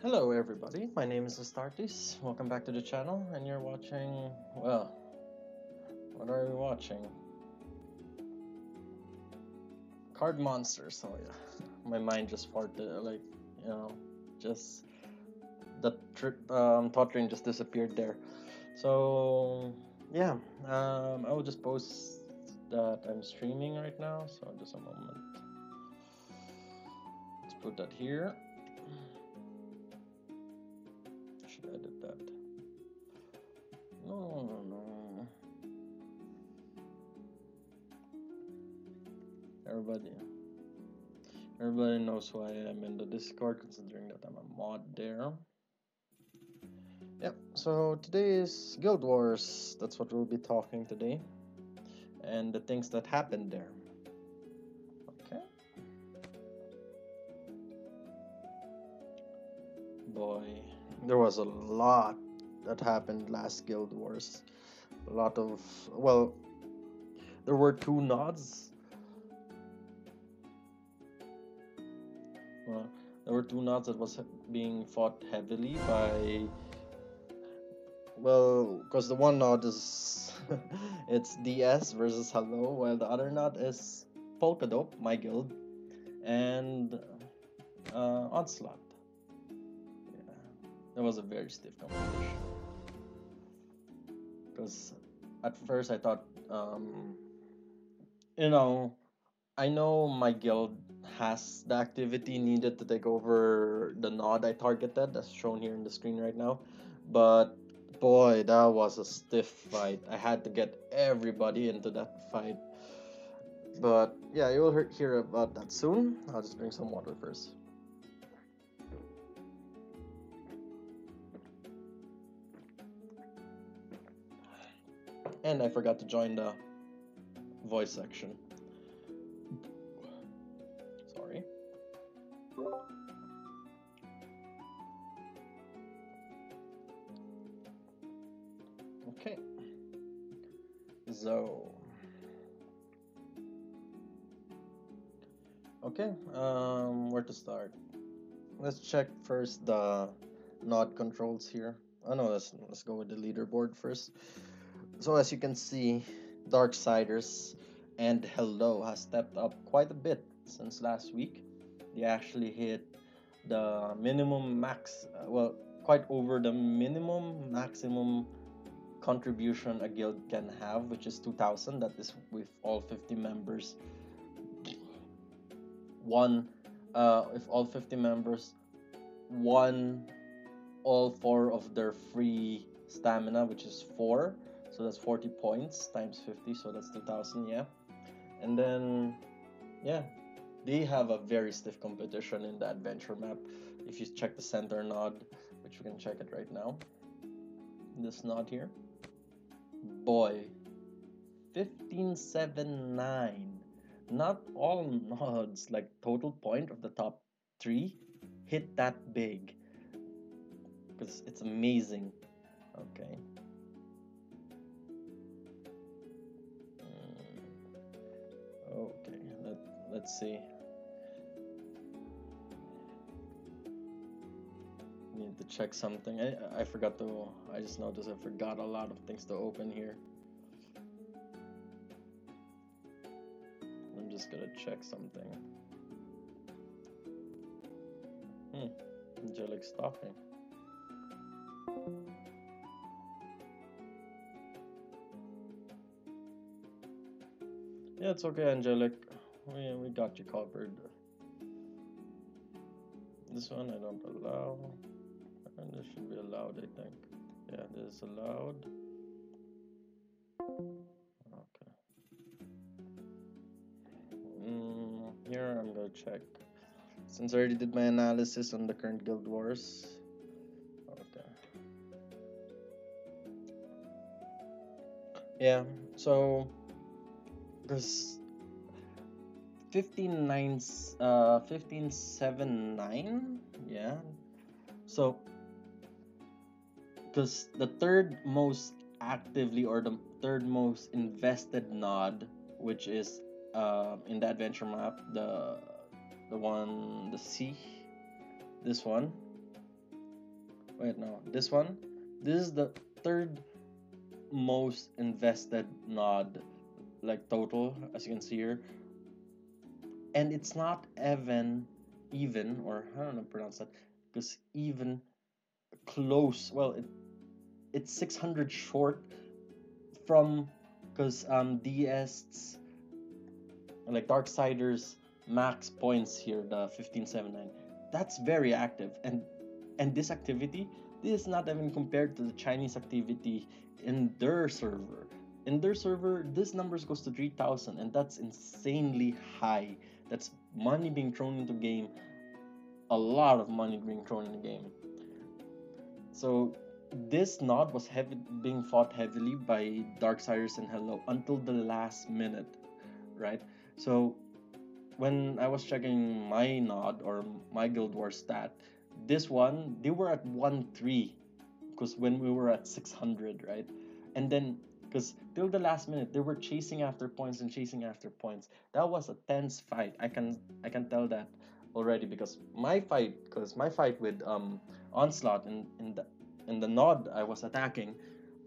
Hello everybody, my name is Astartes. Welcome back to the channel, and you're watching, well, what are we watching? Card Monsters. So yeah, my mind just farted, like, you know, just the thought train just disappeared there. So yeah, I will just post that I'm streaming right now, so just a moment. Let's put that here. Should edit that. No. Everybody knows who I am in the Discord, considering that I'm a mod there. Yep, so today is Guild Wars. That's what we'll be talking today. And the things that happened there. Okay. Boy, there was a lot that happened last Guild Wars. A lot of, well, there were two nods. There were two nods that was being fought heavily by, well, because the one nod is it's DS versus Hello, while the other nod is Polkadot, my guild, and Onslaught. Yeah, that was a very stiff competition. Because at first I thought, you know, I know my guild has the activity needed to take over the nod I targeted, as shown here in the screen right now, but boy, that was a stiff fight. I had to get everybody into that fight. But yeah, you will hear about that soon. I'll just drink some water first. And I forgot to join the voice section. Sorry. Okay. So. Okay, where to start? Let's check first the nod controls here. Oh no, let's go with the leaderboard first. So as you can see, Darksiders and Hello has stepped up quite a bit since last week. They actually hit the minimum max, well, quite over the minimum maximum contribution a guild can have, which is 2,000. That is with all 50 members. If all 50 members won all 4 of their free stamina, which is 4, so that's 40 points times 50, so that's 2,000. Yeah, and then yeah, they have a very stiff competition in the adventure map. If you check the center nod, which we can check it right now, this nod here, boy, 1579. Not all nods, like total point of the top 3, hit that big, because it's amazing. Okay. Okay, let's see. Need to check something. I forgot to. I just noticed I forgot a lot of things to open here. I'm just gonna check something. Angelic stalking. Yeah, it's okay, Angelic. We got you covered. This one I don't allow. And this should be allowed, I think. Yeah, this is allowed. Okay. Here I'm gonna check. Since I already did my analysis on the current Guild Wars. Okay. Yeah, so this 1579, yeah. So because the third most actively, or the third most invested nod, which is in the adventure map, the one, the C, this one, Wait, no, this one. This is the third most invested nod, like total, as you can see here, and it's not even, or I don't know pronounce that, because even close. Well, it's 600 short from, because DS's, like Darksiders max points here, the 1579. That's very active, and this activity, this is not even compared to the Chinese activity in their server. In their server, this numbers goes to 3,000, and that's insanely high. That's money being thrown into game, a lot of money being thrown in the game. So this nod was being fought heavily by Darksiders and Hello until the last minute, right? So when I was checking my nod or my Guild Wars stat, this one they were at 1-3, because when we were at 600, right? And then because till the last minute they were chasing after points and chasing after points. That was a tense fight. I can tell that already, because my fight with Onslaught in the nod I was attacking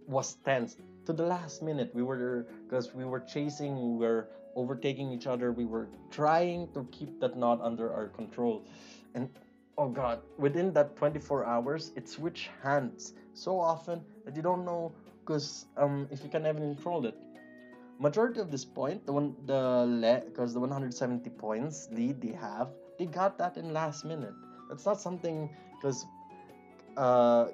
was tense to the last minute. We were because we were chasing, we were overtaking each other, we were trying to keep that nod under our control, and oh god, within that 24 hours it switched hands so often that you don't know, because if you can even control it. Majority of this point, because the 170 points lead they got that in last minute. That's not something, because uh,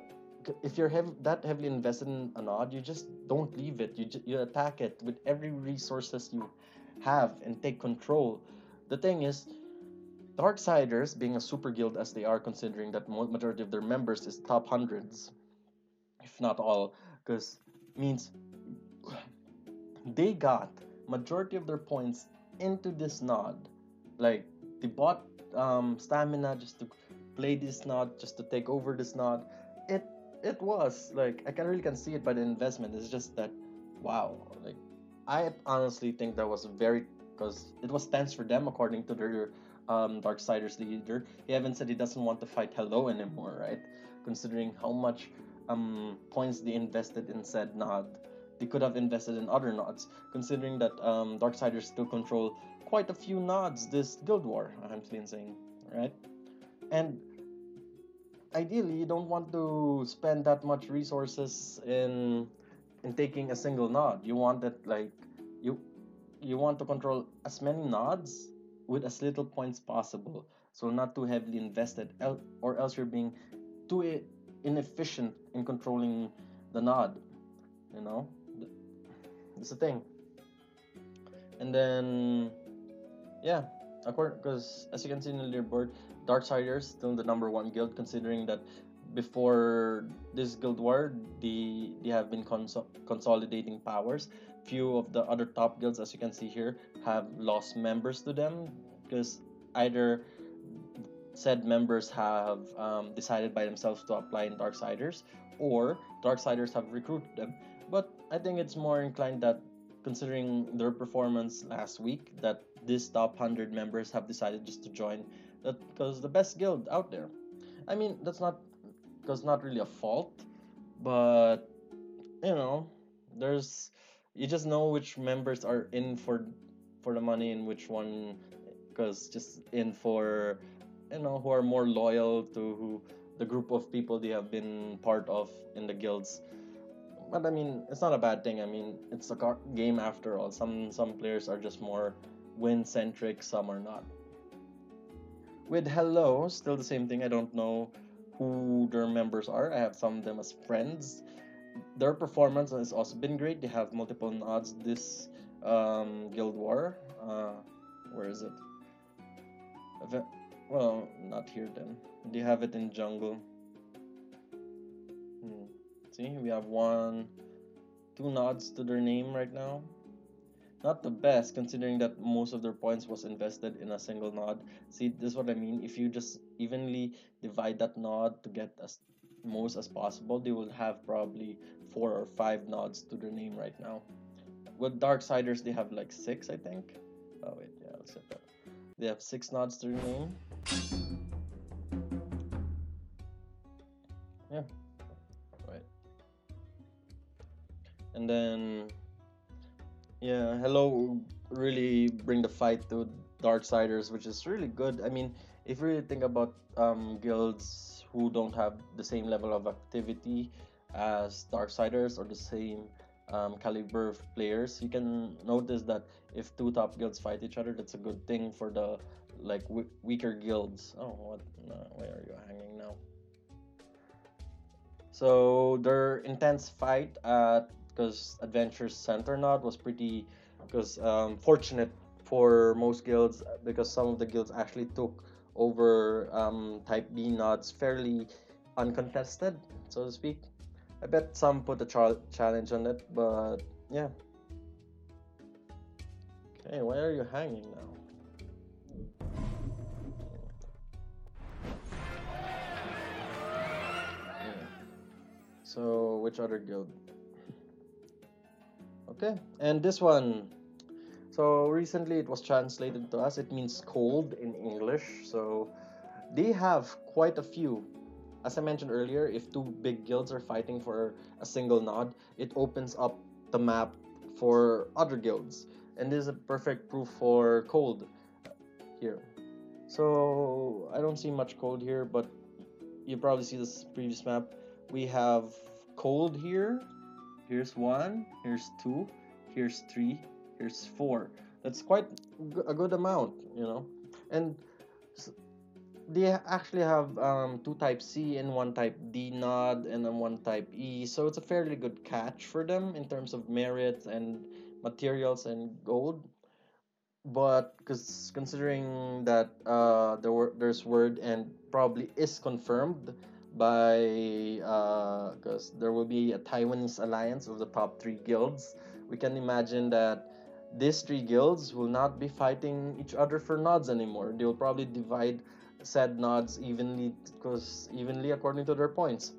if you're that heavily invested in a nod, you just don't leave it. You attack it with every resources you have and take control. The thing is, Darksiders, being a super guild as they are, considering that majority of their members is top hundreds, if not all, because means they got majority of their points into this nod. Like they bought stamina just to play this nod, just to take over this nod. It it was like I can see it by the investment. It's just that wow. Like I honestly think that was very, because it was tense for them according to their Darksiders leader. He even said he doesn't want to fight Hello anymore, right? Considering how much points they invested in said nod, they could have invested in other nods, considering that Darksiders still control quite a few nods this Guild War, I'm saying, right? And ideally, you don't want to spend that much resources in taking a single nod. You want it like you you want to control as many nods with as little points possible, so not too heavily invested, or else you're being too inefficient in controlling the nod. You know, it's the thing. And then yeah, because as you can see in the leaderboard, Darksiders still the number one guild, considering that before this guild war, they have been consolidating powers. Few of the other top guilds, as you can see here, have lost members to them, because either said members have decided by themselves to apply in Darksiders, or Darksiders have recruited them. But I think it's more inclined that, considering their performance last week, that these top 100 members have decided just to join that, because the best guild out there. I mean, that's not really a fault, but you know, there's you just know which members are in for the money and which one, because just in for, who are more loyal to the group of people they have been part of in the guilds. But I mean, it's not a bad thing. I mean, it's a game after all. Some players are just more win centric, some are not. With Hello, still the same thing. I don't know who their members are. I have some of them as friends. Their performance has also been great. They have multiple nods this Guild War. Where is it? Well, not here then. They have it in Jungle. See, we have two nods to their name right now. Not the best, considering that most of their points was invested in a single nod. See, this is what I mean. If you just evenly divide that nod to get as most as possible, they will have probably 4 or 5 nods to their name right now. With Darksiders, they have like 6, I think. Oh wait, yeah, let's set that. They have 6 nods to their name. Yeah, And then yeah, Hello really bring the fight to Darksiders, which is really good. I mean, if you really think about guilds who don't have the same level of activity as Darksiders or the same caliber of players, you can notice that if two top guilds fight each other, that's a good thing for the like weaker guilds. Oh, what? No, where are you hanging now? So their intense fight at because Adventure's center node was pretty because fortunate for most guilds because some of the guilds actually took over type B nodes fairly uncontested, so to speak. I bet some put a challenge on it, but yeah. Okay, why are you hanging now? Yeah. So which other guild? Okay, and this one. So recently it was translated to us. It means cold in English. So they have quite a few. As I mentioned earlier, if two big guilds are fighting for a single nod, it opens up the map for other guilds. And this is a perfect proof for cold here. So I don't see much cold here, but you probably see this previous map. We have cold here. Here's one, here's two, here's three, here's four. That's quite a good amount, you know. And they actually have two type C and one type D nod and then one type E, so it's a fairly good catch for them in terms of merit and materials and gold. But because considering that there's word and probably is confirmed by because there will be a Taiwanese alliance of the top three guilds, we can imagine that these three guilds will not be fighting each other for nods anymore. They will probably divide said nods evenly because evenly according to their points.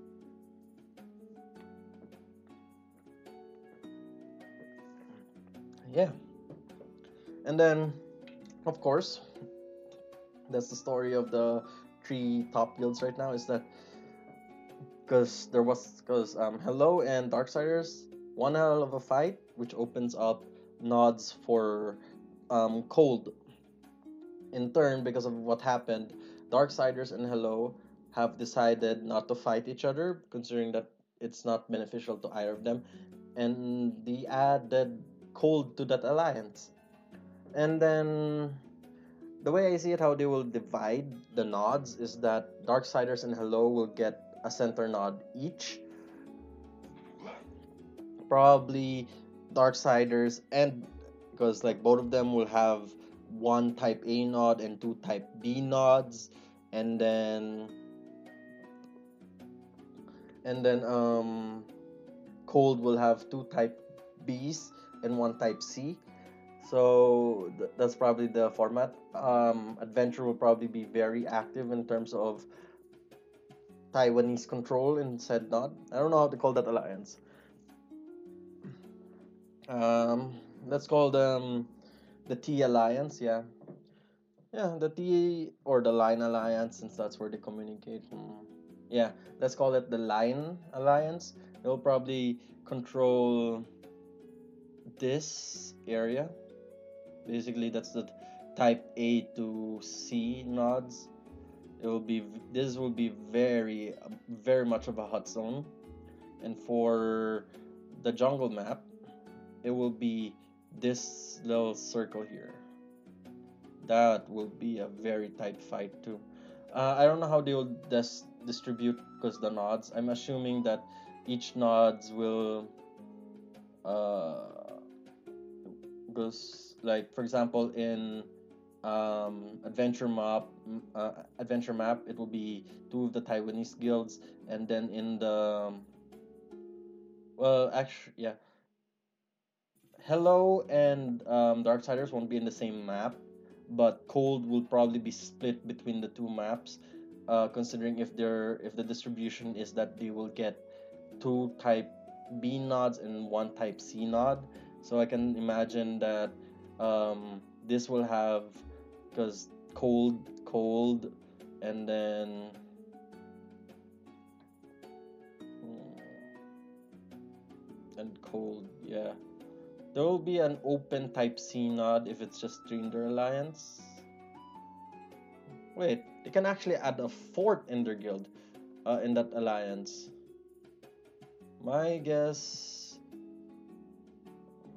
Yeah, and then of course that's the story of the three top guilds right now is that because Hello and Darksiders one hell of a fight, which opens up nods for Cold. In turn, because of what happened, Darksiders and Hello have decided not to fight each other, considering that it's not beneficial to either of them, and they added Cold to that alliance. And then the way I see it, how they will divide the nods is that Darksiders and Hello will get a center nod each. Probably Darksiders and because like both of them will have one type A nod and two type B nods, and then Cold will have two type Bs and one type C. So that's probably the format. Adventure will probably be very active in terms of Taiwanese control in said nod. I don't know how to call that alliance. Um, let's call them the T Alliance. Yeah, yeah, the T or the Line Alliance, since that's where they communicate. Yeah, let's call it the Line Alliance. They'll probably control this area. Basically, that's the type A to C nods. It will be this will be very much of a hot zone, and for the jungle map, it will be this little circle here. That will be a very tight fight too. I don't know how they will distribute because the nods. I'm assuming that each nods will goes like for example in adventure map it will be two of the Taiwanese guilds, and then in the well actually yeah Hello and Darksiders won't be in the same map, but Cold will probably be split between the two maps. Considering if the distribution is that they will get two type B nods and one type C nod, so I can imagine that this will have because cold, and then and cold. Yeah, there will be an open type C nod if it's just three in their alliance. Wait, they can actually add a fourth in their guild in that alliance. My guess,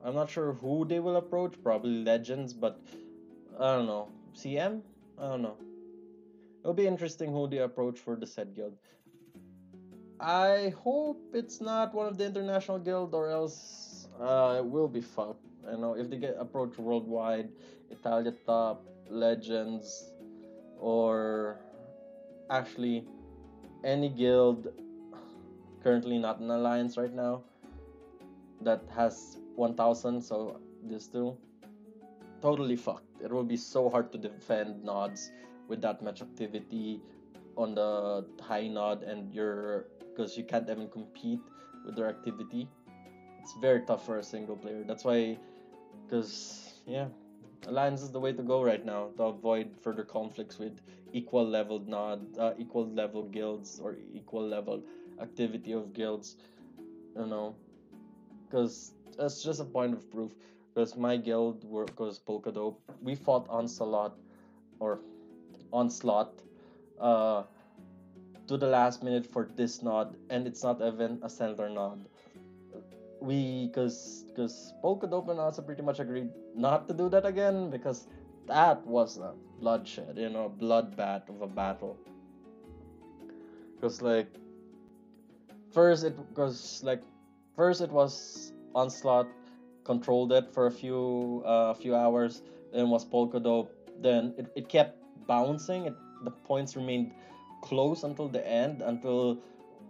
I'm not sure who they will approach. Probably legends, but I don't know. CM? I don't know. It'll be interesting who they approach for the said guild. I hope it's not one of the international guild, or else it will be fucked. I know if they get approached worldwide, Italia top, legends, or actually any guild currently not in alliance right now that has 1000, so this too, totally fucked. It will be so hard to defend nods with that much activity on the high nod, and you're because you can't even compete with their activity. It's very tough for a single player. That's why, because yeah, alliance is the way to go right now to avoid further conflicts with equal level guilds or equal level activity of guilds. You know, because it's just a point of proof. Because my guild, because Polkadot, we fought or Onslaught, uh, to the last minute for this nod, and it's not even a center nod. We, because Polkadot and also pretty much agreed not to do that again, because that was a bloodshed, bloodbath of a battle. Because like first it was Onslaught controlled it for a few hours, then was Polkadot, then it kept bouncing. The points remained close until the end, until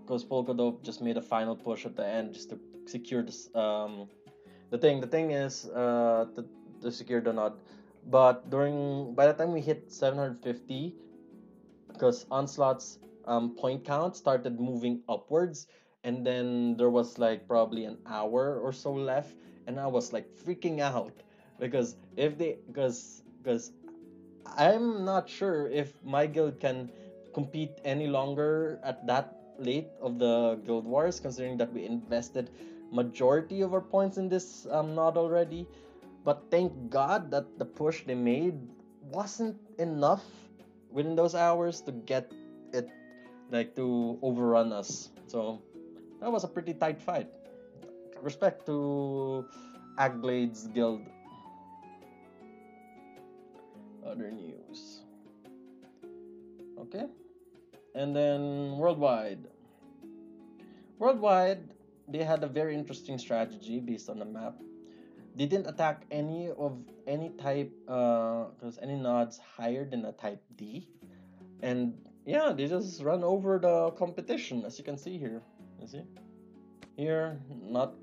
because Polkadot just made a final push at the end just to secure this the thing is to secure the nod. But by the time we hit 750, because Onslaught's point count started moving upwards, and then there was like probably an hour or so left, and I was like freaking out because if they because I'm not sure if my guild can compete any longer at that late of the guild wars, considering that we invested majority of our points in this node already. But thank God that the push they made wasn't enough within those hours to get it like to overrun us. So that was a pretty tight fight. Respect to Agblade's guild. Other news. Okay. And then worldwide. Worldwide, they had a very interesting strategy based on the map. They didn't attack any type because any nods higher than a type D, and yeah, they just run over the competition, as you can see here. You see here, not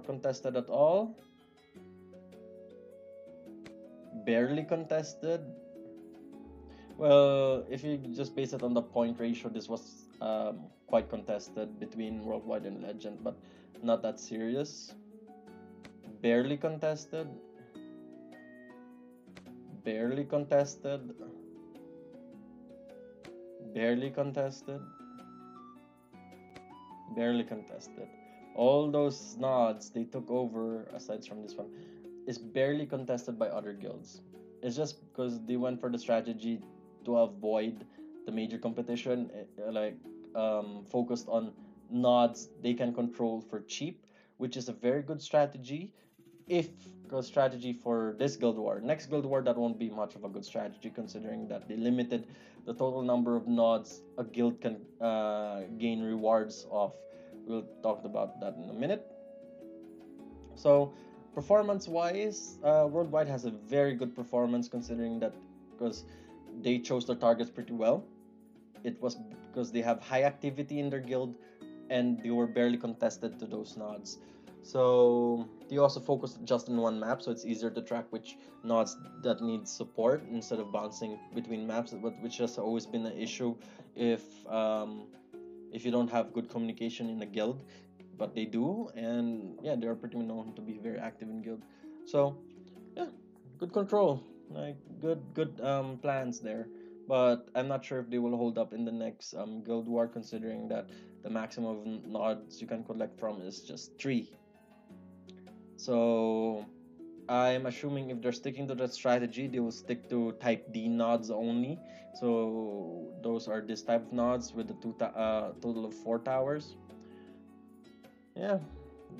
contested at all, barely contested. Well, if you just base it on the point ratio, this was quite contested between worldwide and legend, but not that serious. Barely contested, barely contested, barely contested, barely contested. All those nods they took over, aside from this one, is barely contested by other guilds. It's just because they went for the strategy to avoid the major competition, focused on nods they can control for cheap, which is a very good strategy. If because strategy for this guild war, next guild war, that won't be much of a good strategy, considering that they limited the total number of nods a guild can gain rewards of. We'll talk about that in a minute. So performance wise, worldwide has a very good performance, considering that because they chose their targets pretty well. It was because they have high activity in their guild, and they were barely contested to those nods. So they also focused just on one map, so it's easier to track which nods that need support instead of bouncing between maps, which has always been an issue if you don't have good communication in a guild. But they do, and yeah, they are pretty known to be very active in guild. So yeah, good control, like good plans there. But I'm not sure if they will hold up in the next guild war, considering that the maximum of nods you can collect from is just 3. So I'm assuming if they're sticking to that strategy, they will stick to type D nods only. So those are this type of nods with the total of 4 towers. Yeah,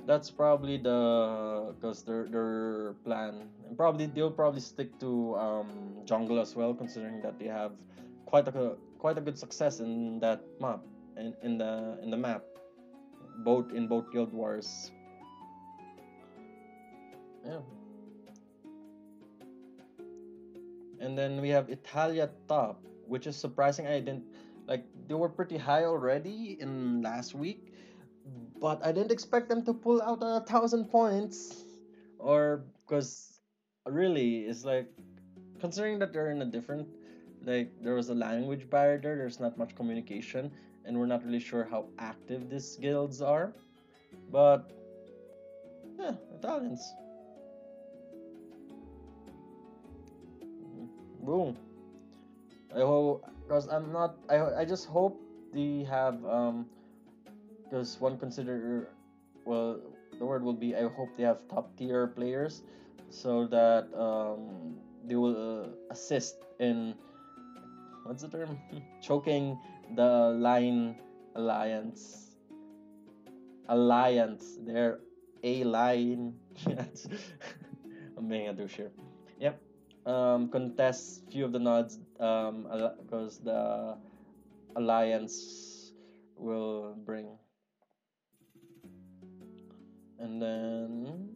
that's probably the because their plan, and probably they'll probably stick to jungle as well, considering that they have quite a good success in that map, in the map, both in both guild wars. Yeah. And then we have Italia top, which is surprising. I didn't like they were pretty high already in last week, but I didn't expect them to pull out 1,000 points. Or because really, it's like considering that they're in a different, like there was a language barrier there. There's not much communication, and we're not really sure how active these guilds are. But yeah, Italians. Boom. I hope because I'm not. I just hope they have because one consider well the word will be I hope they have top tier players so that they will assist in what's the term choking the line alliance their a line. I'm being a douche here. Yep. Contest few of the nods because the alliance will bring. And then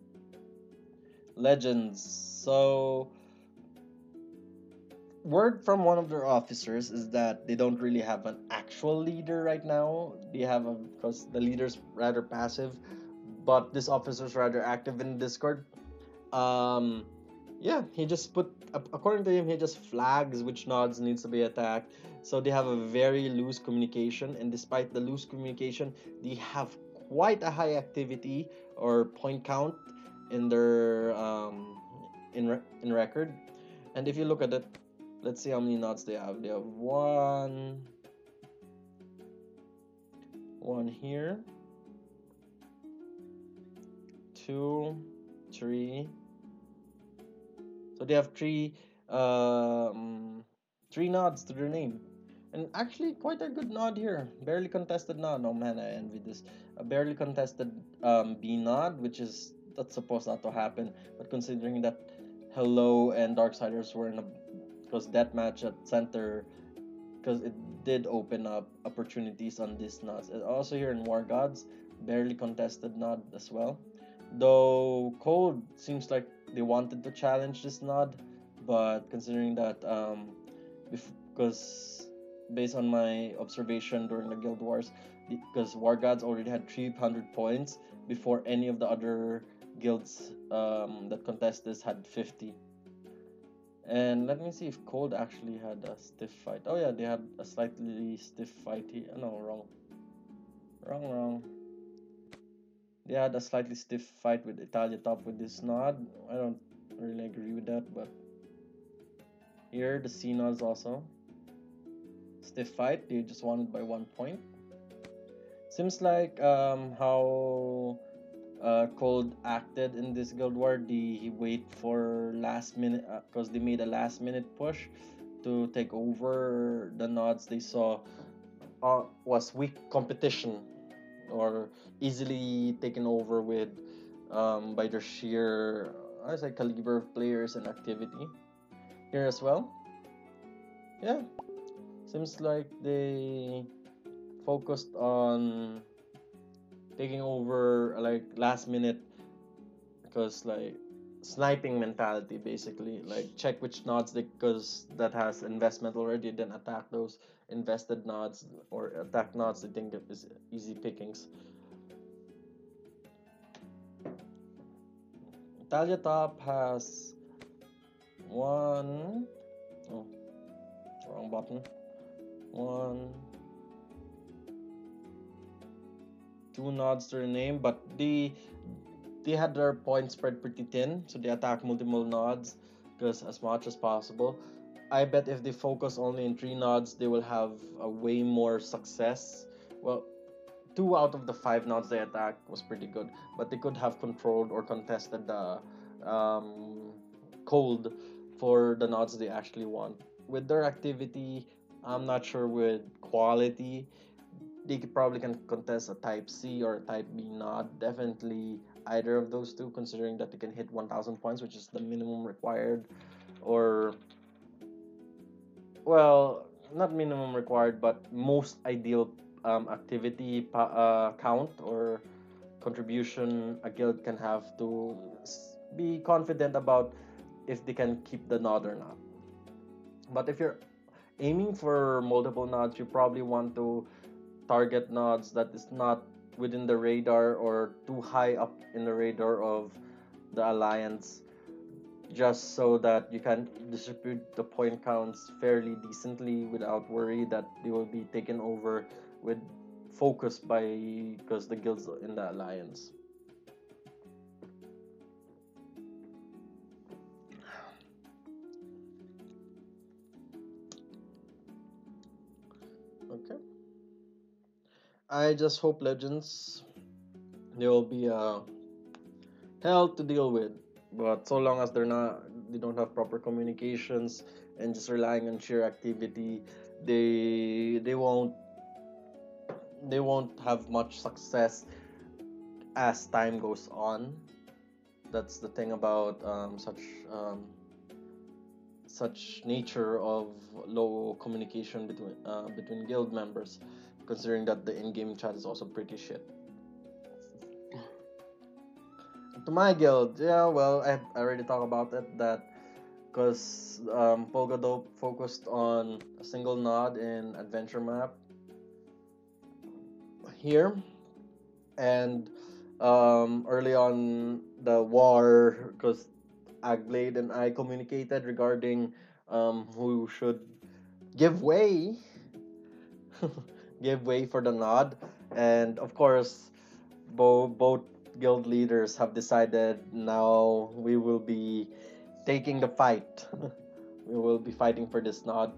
legends. So word from one of their officers is that they don't really have an actual leader right now. They have a because the leader's rather passive, but this officer's rather active in Discord. Um, yeah, he just put according to him, he just flags which nods needs to be attacked. So they have a very loose communication, and despite the loose communication, they have quite a high activity or point count in their in record. And if you look at it, let's see how many nods they have. They have one here, two, three. So they have three nods to their name. And actually quite a good nod here. Barely contested nod. Oh man, I envy this. A barely contested B nod, which is that's supposed not to happen. But considering that Hello and Darksiders were in a because that match at center because it did open up opportunities on these nods. And also here in War Gods, barely contested nod as well. Though Cold seems like they wanted to challenge this nod, but considering that because based on my observation during the Guild Wars, because War Gods already had 300 points before any of the other guilds that contest this had 50. And let me see if Cold actually had a stiff fight. Oh yeah, they had a slightly stiff fight here. No, wrong. Wrong. They had a slightly stiff fight with Italia top with this nod. I don't really agree with that, but here the C nods also. Stiff fight, they just won it by 1 point. Seems like how Cold acted in this Guild War. He wait for last minute because they made a last minute push to take over the nods they saw was weak competition or easily taken over with by their sheer I say caliber of players and activity here as well. Yeah, seems like they focused on taking over like last minute because like sniping mentality basically like check which nods they because that has investment already then attack those invested nods or attack nods they think is easy pickings. Italia top has one oh wrong button one two nods to their name but they had their point spread pretty thin, so they attack multiple nods because as much as possible. I bet if they focus only in three nods, they will have a way more success. Well, 2 out of the 5 nodes they attacked was pretty good, but they could have controlled or contested the um, cold for the nodes they actually want. With their activity, I'm not sure with quality. They probably can contest a Type C or a Type B node. Definitely either of those two, considering that they can hit 1,000 points, which is the minimum required, or well, not minimum required, but most ideal activity count or contribution a guild can have to be confident about if they can keep the nod or not. But if you're aiming for multiple nods, you probably want to target nods that is not within the radar or too high up in the radar of the alliance, just so that you can distribute the point counts fairly decently without worry that they will be taken over with focus by because the guilds in the alliance. Okay. I just hope legends there will be a hell to deal with. But so long as they don't have proper communications and just relying on sheer activity, they won't they won't have much success as time goes on. That's the thing about such nature of low communication between guild members, considering that the in-game chat is also pretty shit. To my guild, yeah, well, I already talked about it that because Polkadot focused on a single node in adventure map here, and early on the war, because Agblade and I communicated regarding who should give way, give way for the nod, and of course, both guild leaders have decided now we will be taking the fight. We will be fighting for this nod.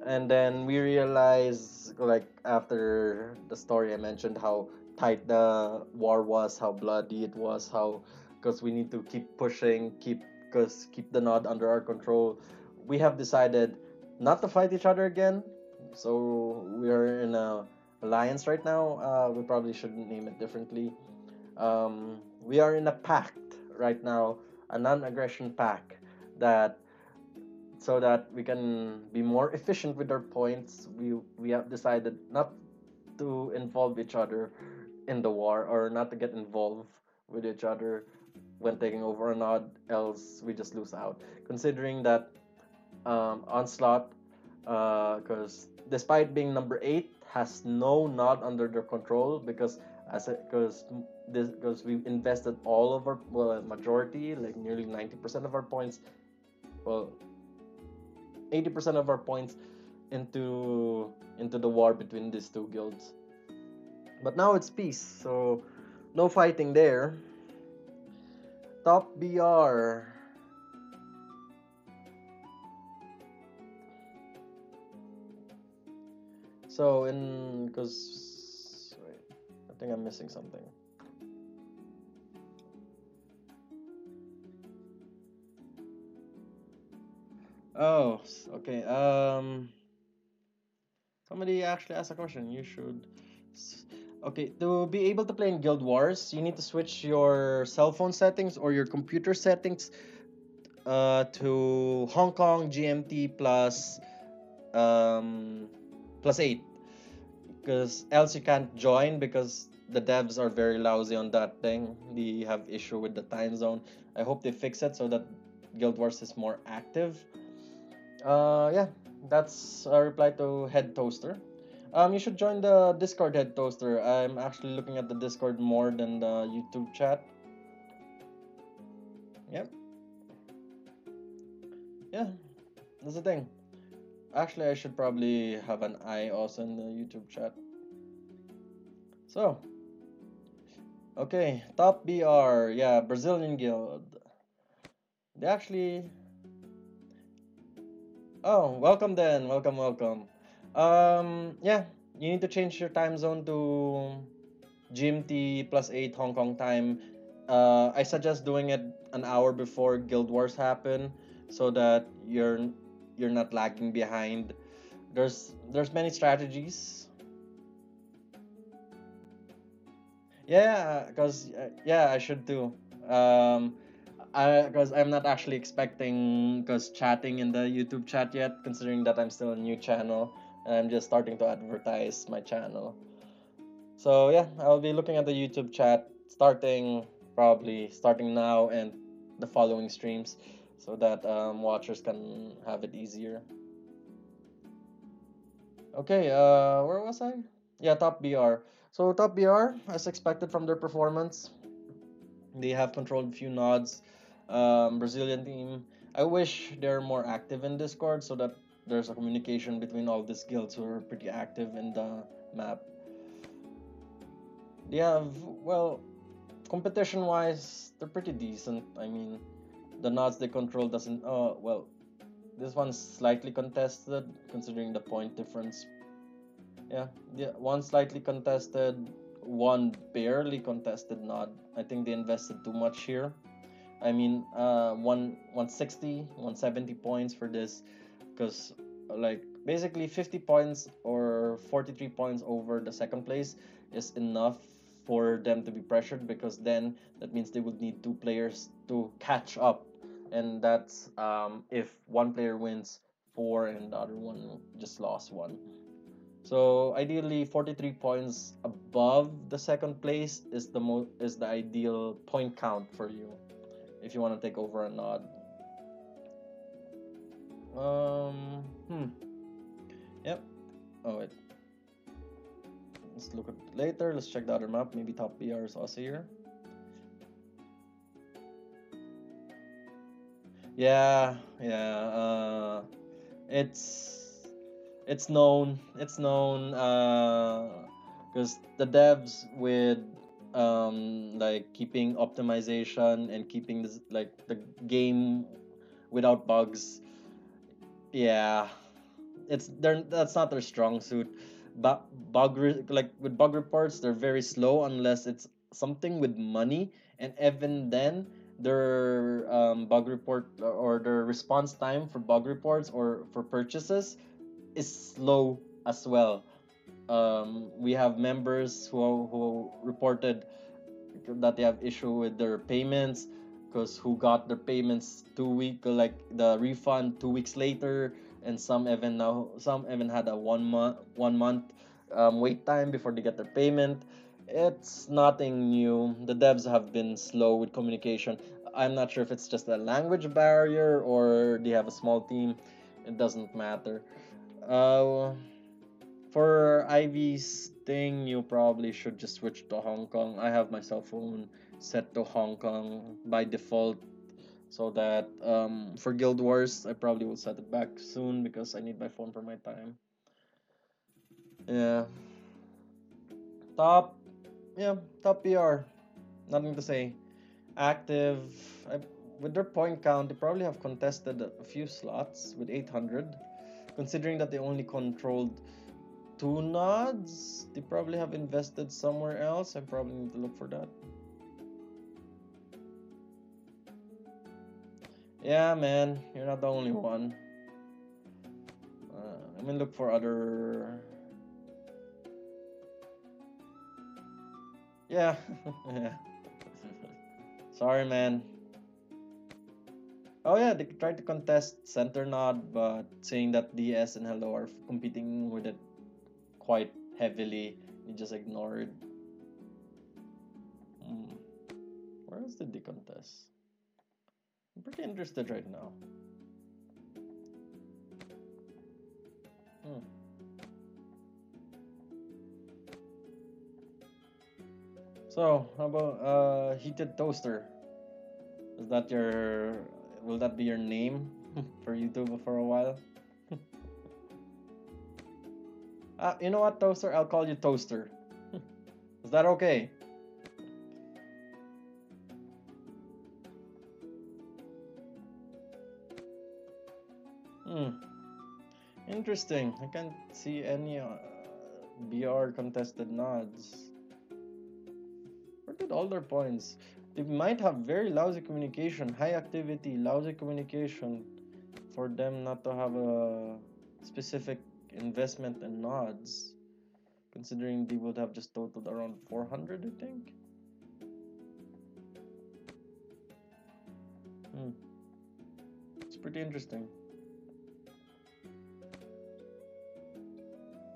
And then we realize, like, after the story I mentioned, how tight the war was, how bloody it was, how because we need to keep pushing, keep the nod under our control. We have decided not to fight each other again. So we are in a alliance right now. We probably shouldn't name it differently. We are in a pact right now, a non-aggression pact that so that we can be more efficient with our points. We have decided not to involve each other in the war or not to get involved with each other when taking over a nod, else we just lose out. Considering that Onslaught, because despite being number 8, has no nod under their control because we've invested all of our majority, like nearly 90% of our points, well 80% of our points into the war between these two guilds. But now it's peace, so no fighting there. Top BR. So in because wait, I think I'm missing something. Oh, okay. Somebody actually asked a question. You should. Okay, to be able to play in Guild Wars, you need to switch your cell phone settings or your computer settings to Hong Kong GMT plus 8, because else you can't join because the devs are very lousy on that thing. They have issue with the time zone. I hope they fix it so that Guild Wars is more active. Yeah, that's a reply to Head Toaster. You should join the Discord, Head Toaster. I'm actually looking at the Discord more than the YouTube chat. Yep. Yeah, that's the thing. Actually, I should probably have an eye also in the YouTube chat. So, okay, top BR. Yeah, Brazilian Guild. They actually. Oh, welcome then. Welcome, welcome. Yeah, you need to change your time zone to GMT +8 Hong Kong time. I suggest doing it an hour before Guild Wars happen, so that you're not lagging behind. There's many strategies. Yeah, cause yeah, I should too. Um, I Because I'm not actually expecting cause chatting in the YouTube chat yet, considering that I'm still a new channel and I'm just starting to advertise my channel. So yeah, I'll be looking at the YouTube chat starting now and the following streams, so that watchers can have it easier. Okay, where was I? Yeah, top BR. So top BR, as expected from their performance, they have controlled few nods. Brazilian team. I wish they're more active in Discord so that there's a communication between all these guilds who are pretty active in the map. They have, well, competition wise, they're pretty decent. I mean, the nods they control doesn't. Well, this one's slightly contested considering the point difference. Yeah, one slightly contested, one barely contested nod. I think they invested too much here. I mean, 160, 170 points for this, because like basically 50 points or 43 points over the second place is enough for them to be pressured, because then that means they would need two players to catch up, and that's if one player wins four and the other one just lost one. So ideally, 43 points above the second place is the ideal point count for you if you want to take over a nod. Um, hmm. Yep. Oh wait. Let's look at it later. Let's check the other map. Maybe top BR is also here. Yeah, yeah. It's it's known. It's known. Because the devs with like keeping optimization and keeping this like the game without bugs. Yeah, that's not their strong suit. But like with bug reports, they're very slow unless it's something with money, and even then, their bug report or their response time for bug reports or for purchases is slow as well. We have members who reported that they have issue with their payments, because who got their payments 2 week like the refund 2 weeks later, and some even had a 1 month wait time before they get their payment. It's nothing new. The devs have been slow with communication. I'm not sure if it's just a language barrier or they have a small team. It doesn't matter. uh for Ivy's thing, you probably should just switch to Hong Kong. I have my cell phone set to Hong Kong by default, so that for Guild Wars, I probably will set it back soon because I need my phone for my time. Yeah, top, yeah, top PR. Nothing to say. Active. I, with their point count, they probably have contested a few slots with 800. Considering that they only controlled two nods, they probably have invested somewhere else. I probably need to look for that. Yeah, man, you're not the only one. I'm gonna look for other. Yeah, yeah. Sorry, man. Oh yeah, they tried to contest center nod, but saying that DS and Hello are competing with it quite heavily, you just ignored. Hmm. Where else did they contest? I'm pretty interested right now. Hmm. So, how about heated toaster? Is that your? Will that be your name for YouTube for a while? You know what, toaster? I'll call you toaster. Is that okay? Hmm. Interesting. I can't see any BR contested nods. at all their points. They might have very lousy communication, high activity, lousy communication, for them not to have a specific investment in nods, considering they would have just totaled around 400, I think. It's pretty interesting.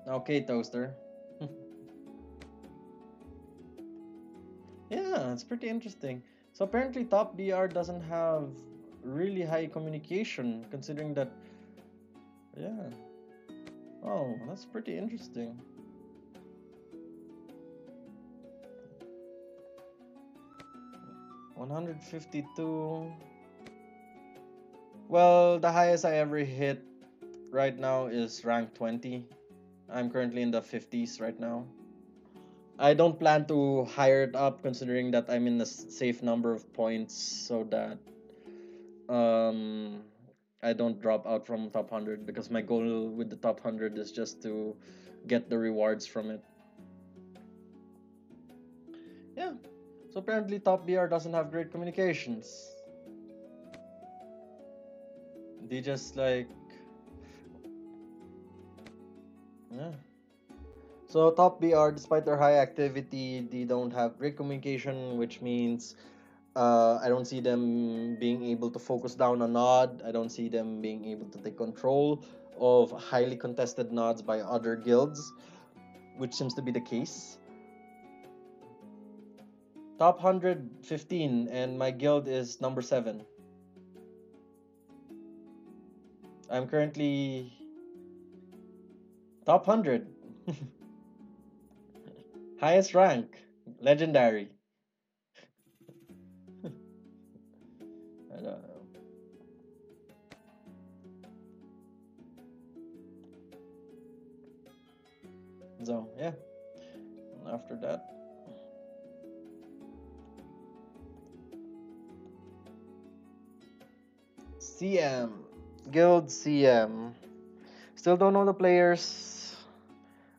Okay, Toaster. Yeah, it's pretty interesting. So apparently top BR doesn't have really high communication, considering that, yeah. Oh, that's pretty interesting. $152. Well, the highest I ever hit right now is rank 20. I'm currently in the 50s right now. I don't plan to higher it up, considering that I'm in a safe number of points, so that um I don't drop out from top 100, because my goal with the top 100 is just to get the rewards from it. Yeah. So apparently top BR doesn't have great communications. They just like, yeah. So top BR, despite their high activity, they don't have great communication, which means I don't see them being able to focus down a nod. I don't see them being able to take control of highly contested nods by other guilds, which seems to be the case. Top 115, and my guild is number 7. I'm currently top 100. Highest rank, legendary. I don't know. So, yeah. And after that, CM. Guild CM. Still don't know the players,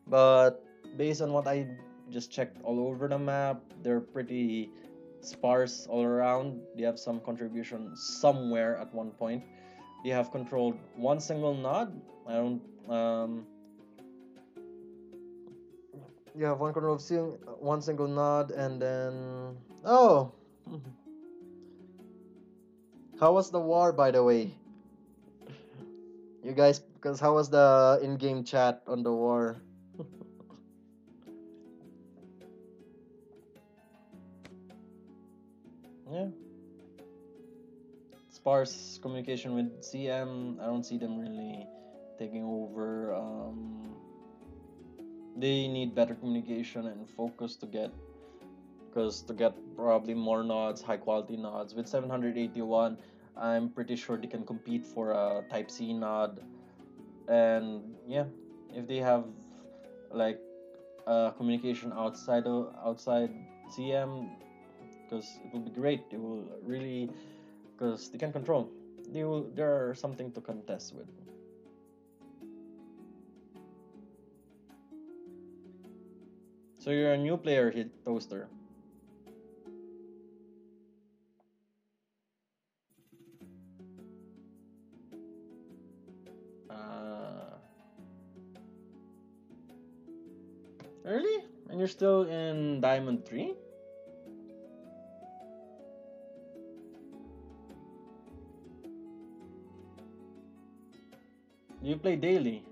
but based on what I just checked all over the map, they're pretty sparse all around. They have some contribution somewhere at one point. They have controlled one single nod. I don't. You have one control of one single nod, and then oh, how was the war, by the way? You guys, because how was the in-game chat on the war? Yeah. Sparse communication with CM. I don't see them really taking over. They need better communication and focus to get, because to get probably more nods, high quality nods. With 781, I'm pretty sure they can compete for a Type C nod. And yeah, if they have like communication outside CM, because it will be great. It will really, because they can control. There are something to contest with. So you're a new player, hit Toaster. Uh, Really? And you're still in Diamond 3? Do you play daily?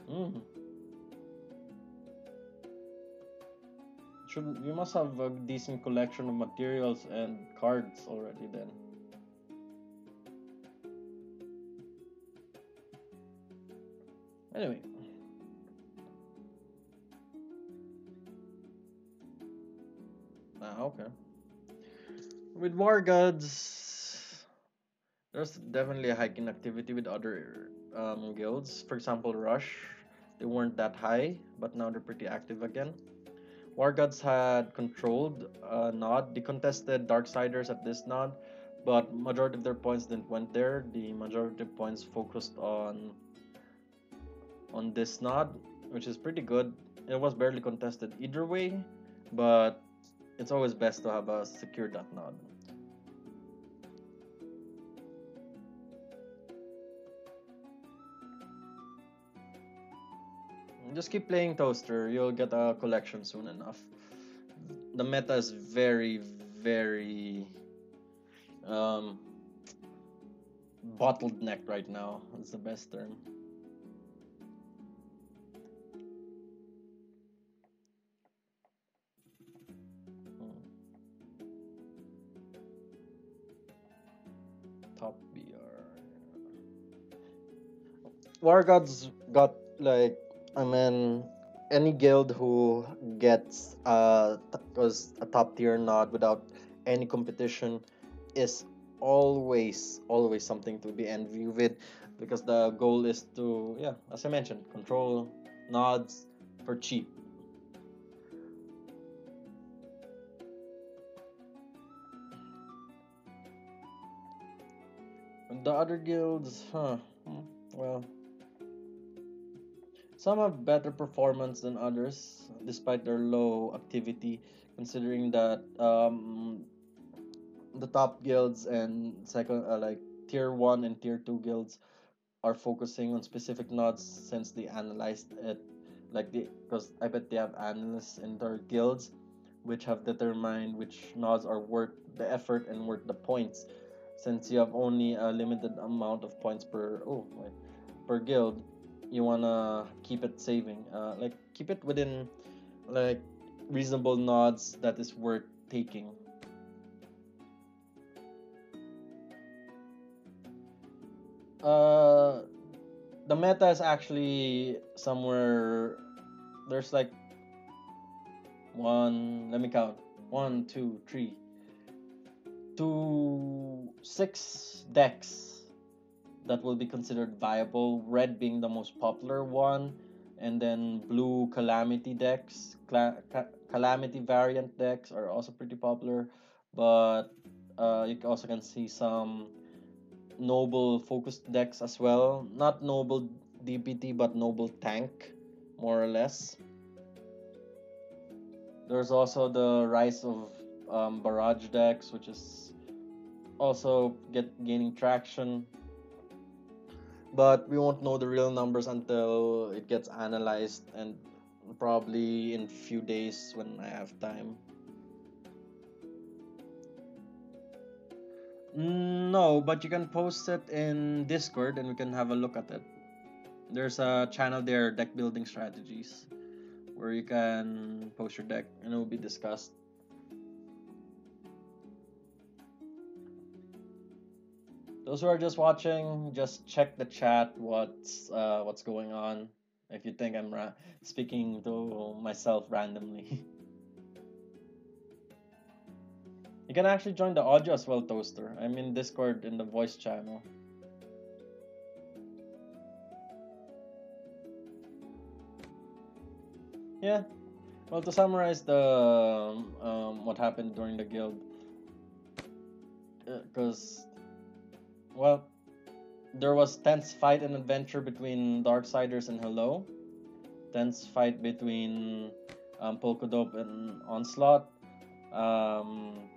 Mm. You must have a decent collection of materials and cards already then. Anyway. Okay. With War Gods, there's definitely a hike in activity with other guilds. For example, Rush. They weren't that high, but now they're pretty active again. War Gods had controlled nod. They contested Darksiders at this nod, but majority of their points didn't went there. The majority of points focused on this nod, which is pretty good. It was barely contested either way, but it's always best to have a secure that nod. Just keep playing Toaster, you'll get a collection soon enough. The meta is very, very um, bottleneck right now. That's the best term. Top BR. War Gods got like, I mean, any guild who gets was a top tier nod without any competition is always something to be envied with, because the goal is to, yeah, as I mentioned, control nods for cheap. And the other guilds, well, some have better performance than others, despite their low activity, considering that the top guilds and second, like tier 1 and tier 2 guilds, are focusing on specific nodes since they analyzed it. Like, because I bet they have analysts in their guilds which have determined which nodes are worth the effort and worth the points. Since you have only a limited amount of points per guild, you wanna keep it saving. Like, keep it within like reasonable nodes that is worth taking. Uh, the meta is actually somewhere. There's like one. Let me count. One, two, three, two, six decks that will be considered viable. Red being the most popular one, and then blue calamity decks, calamity variant decks are also pretty popular. But you also can see some noble focused decks as well. Not noble DPT, but noble tank, more or less. There's also the rise of barrage decks, which is also gaining traction. But we won't know the real numbers until it gets analyzed, and probably in a few days when I have time. No, but you can post it in Discord and we can have a look at it. There's a channel there, Deck Building Strategies, where you can post your deck and it will be discussed. Those who are just watching, just check the chat. What's going on? If you think I'm speaking to myself randomly, you can actually join the audio as well, Toaster. I'm in Discord in the voice channel. Yeah. Well, to summarize the what happened during the guild, because well, there was tense fight and adventure between Darksiders and Hello, tense fight between Polkadope and Onslaught, um,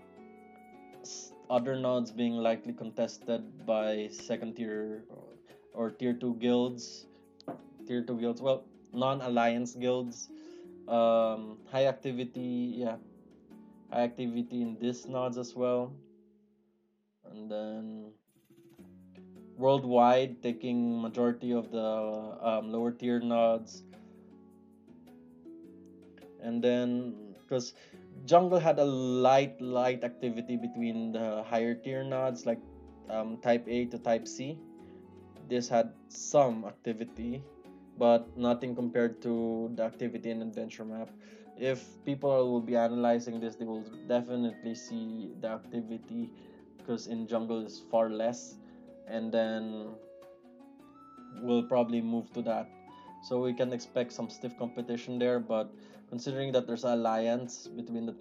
other nodes being likely contested by second tier or tier 2 guilds, well, non-alliance guilds, high activity, yeah, high activity in these nodes as well, and then worldwide taking majority of the lower tier nodes, and then because jungle had a light activity between the higher tier nodes, like type A to type C. This had some activity, but nothing compared to the activity in adventure map. If people will be analyzing this, they will definitely see the activity, because in jungle is far less, and then we'll probably move to that. So we can expect some stiff competition there, but considering that there's an alliance between the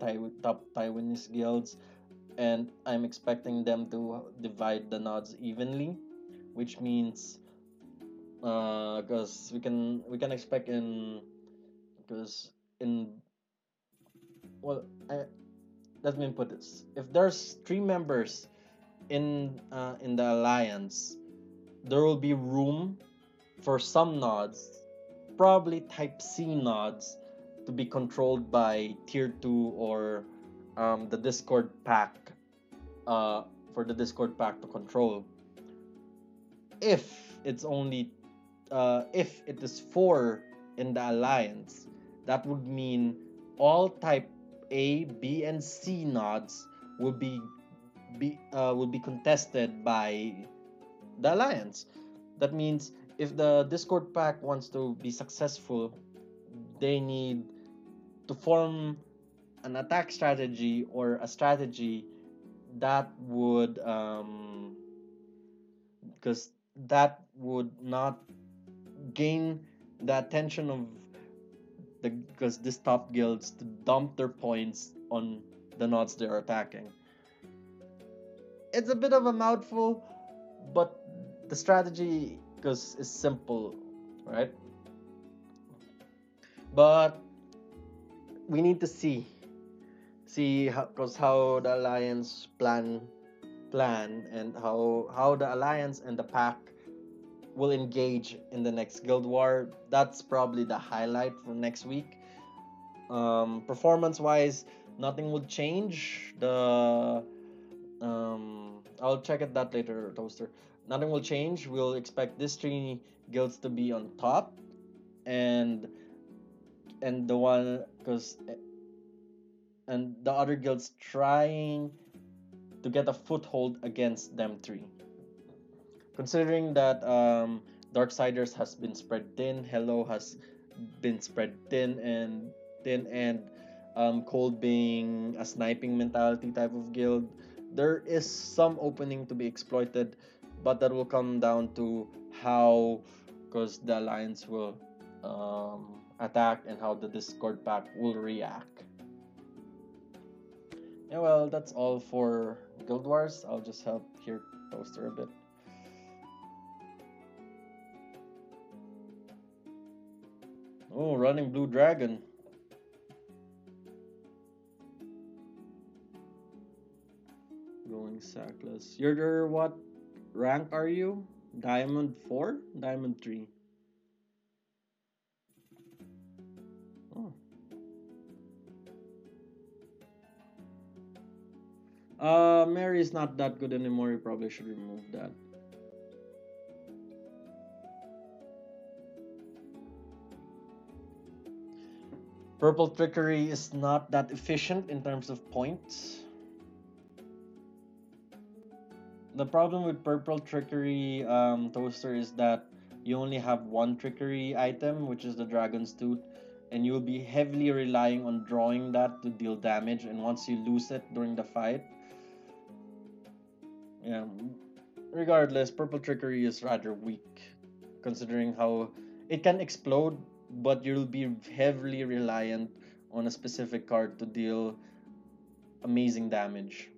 top Taiwanese guilds, and I'm expecting them to divide the nods evenly, which means because we can expect in because in well let me put this, if there's three members in the alliance, there will be room for some nods, probably type C nods, to be controlled by tier 2 or the Discord pack, uh, for the Discord pack to control. If it's only if it is 4 in the alliance, that would mean all type A, B, and C nods will be contested by the alliance. That means if the Discord pack wants to be successful, they need to form an attack strategy or a strategy that would because that would not gain the attention of the because this top guilds to dump their points on the nodes they're attacking. It's a bit of a mouthful, but the strategy because is simple, right? But we need to see how the alliance plan and how the alliance and the pack will engage in the next guild war. That's probably the highlight for next week. Performance wise, nothing will change. I'll check it that later, Toaster. Nothing will change. We'll expect these three guilds to be on top, and the one because and the other guilds trying to get a foothold against them three. Considering that Darksiders has been spread thin, Hello has been spread thin, and Cold being a sniping mentality type of guild, there is some opening to be exploited, but that will come down to how, because the alliance will attack and how the Discord pack will react. Yeah, well, that's all for Guild Wars. I'll just help here Toaster a bit. Oh, running blue dragon. Going sackless. You're what rank are you? Diamond 4? Diamond 3? Oh. Mary is not that good anymore. You probably should remove that. Purple Trickery is not that efficient in terms of points. The problem with Purple Trickery Toaster is that you only have one Trickery item, which is the Dragon's Tooth, and you'll be heavily relying on drawing that to deal damage, and once you lose it during the fight, yeah, regardless, Purple Trickery is rather weak, considering how it can explode, but you'll be heavily reliant on a specific card to deal amazing damage.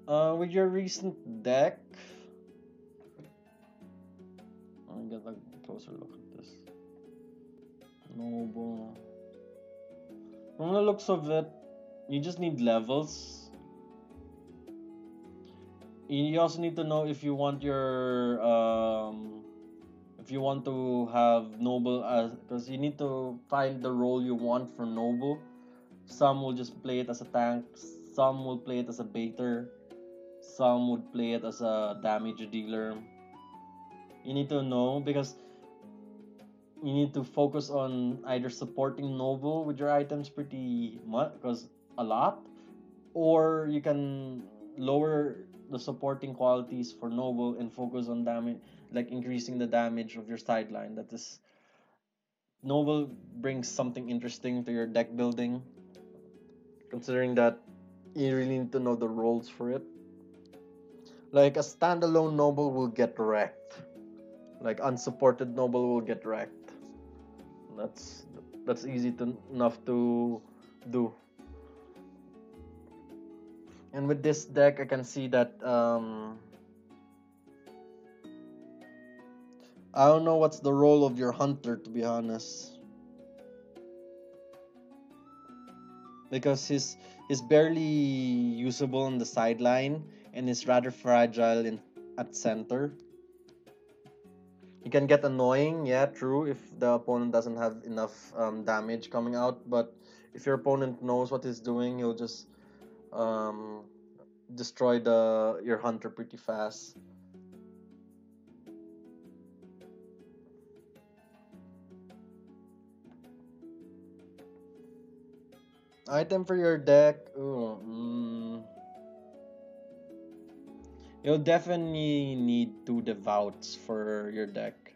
With your recent deck, I'll get a closer look at this. Noble. From the looks of it, you just need levels. You also need to know if you want your if you want to have noble as, because you need to find the role you want for noble. Some will just play it as a tank, some will play it as a baiter, some would play it as a damage dealer. You need to know because you need to focus on either supporting noble with your items pretty much, because a lot, or you can lower the supporting qualities for noble and focus on damage, like increasing the damage of your sideline. That is, noble brings something interesting to your deck building, considering that you really need to know the roles for it. Like a standalone noble will get wrecked, like unsupported noble will get wrecked. That's that's easy to enough to do. And with this deck, I can see that I don't know what's the role of your hunter, to be honest, because he's barely usable on the sideline and is rather fragile in at center. He can get annoying, yeah, true, if the opponent doesn't have enough damage coming out. But if your opponent knows what he's doing, he'll just um, destroy the your hunter pretty fast. Item for your deck. Ooh, you'll definitely need two devouts for your deck.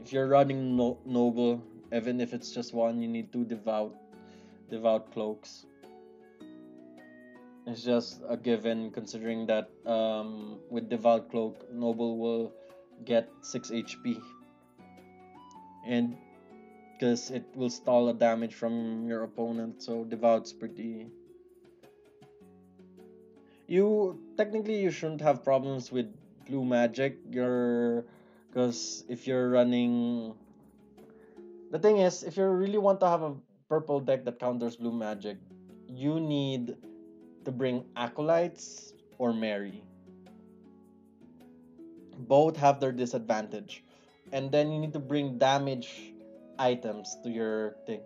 If you're running noble, even if it's just one, you need two devout cloaks. It's just a given considering that with devout cloak, noble will get 6 HP, and because it will stall a damage from your opponent, so devout's pretty. You technically you shouldn't have problems with blue magic. You're because if you're running, the thing is, if you really want to have a purple deck that counters blue magic, you need to bring acolytes or Mary. Both have their disadvantage, and then you need to bring damage items to your thing.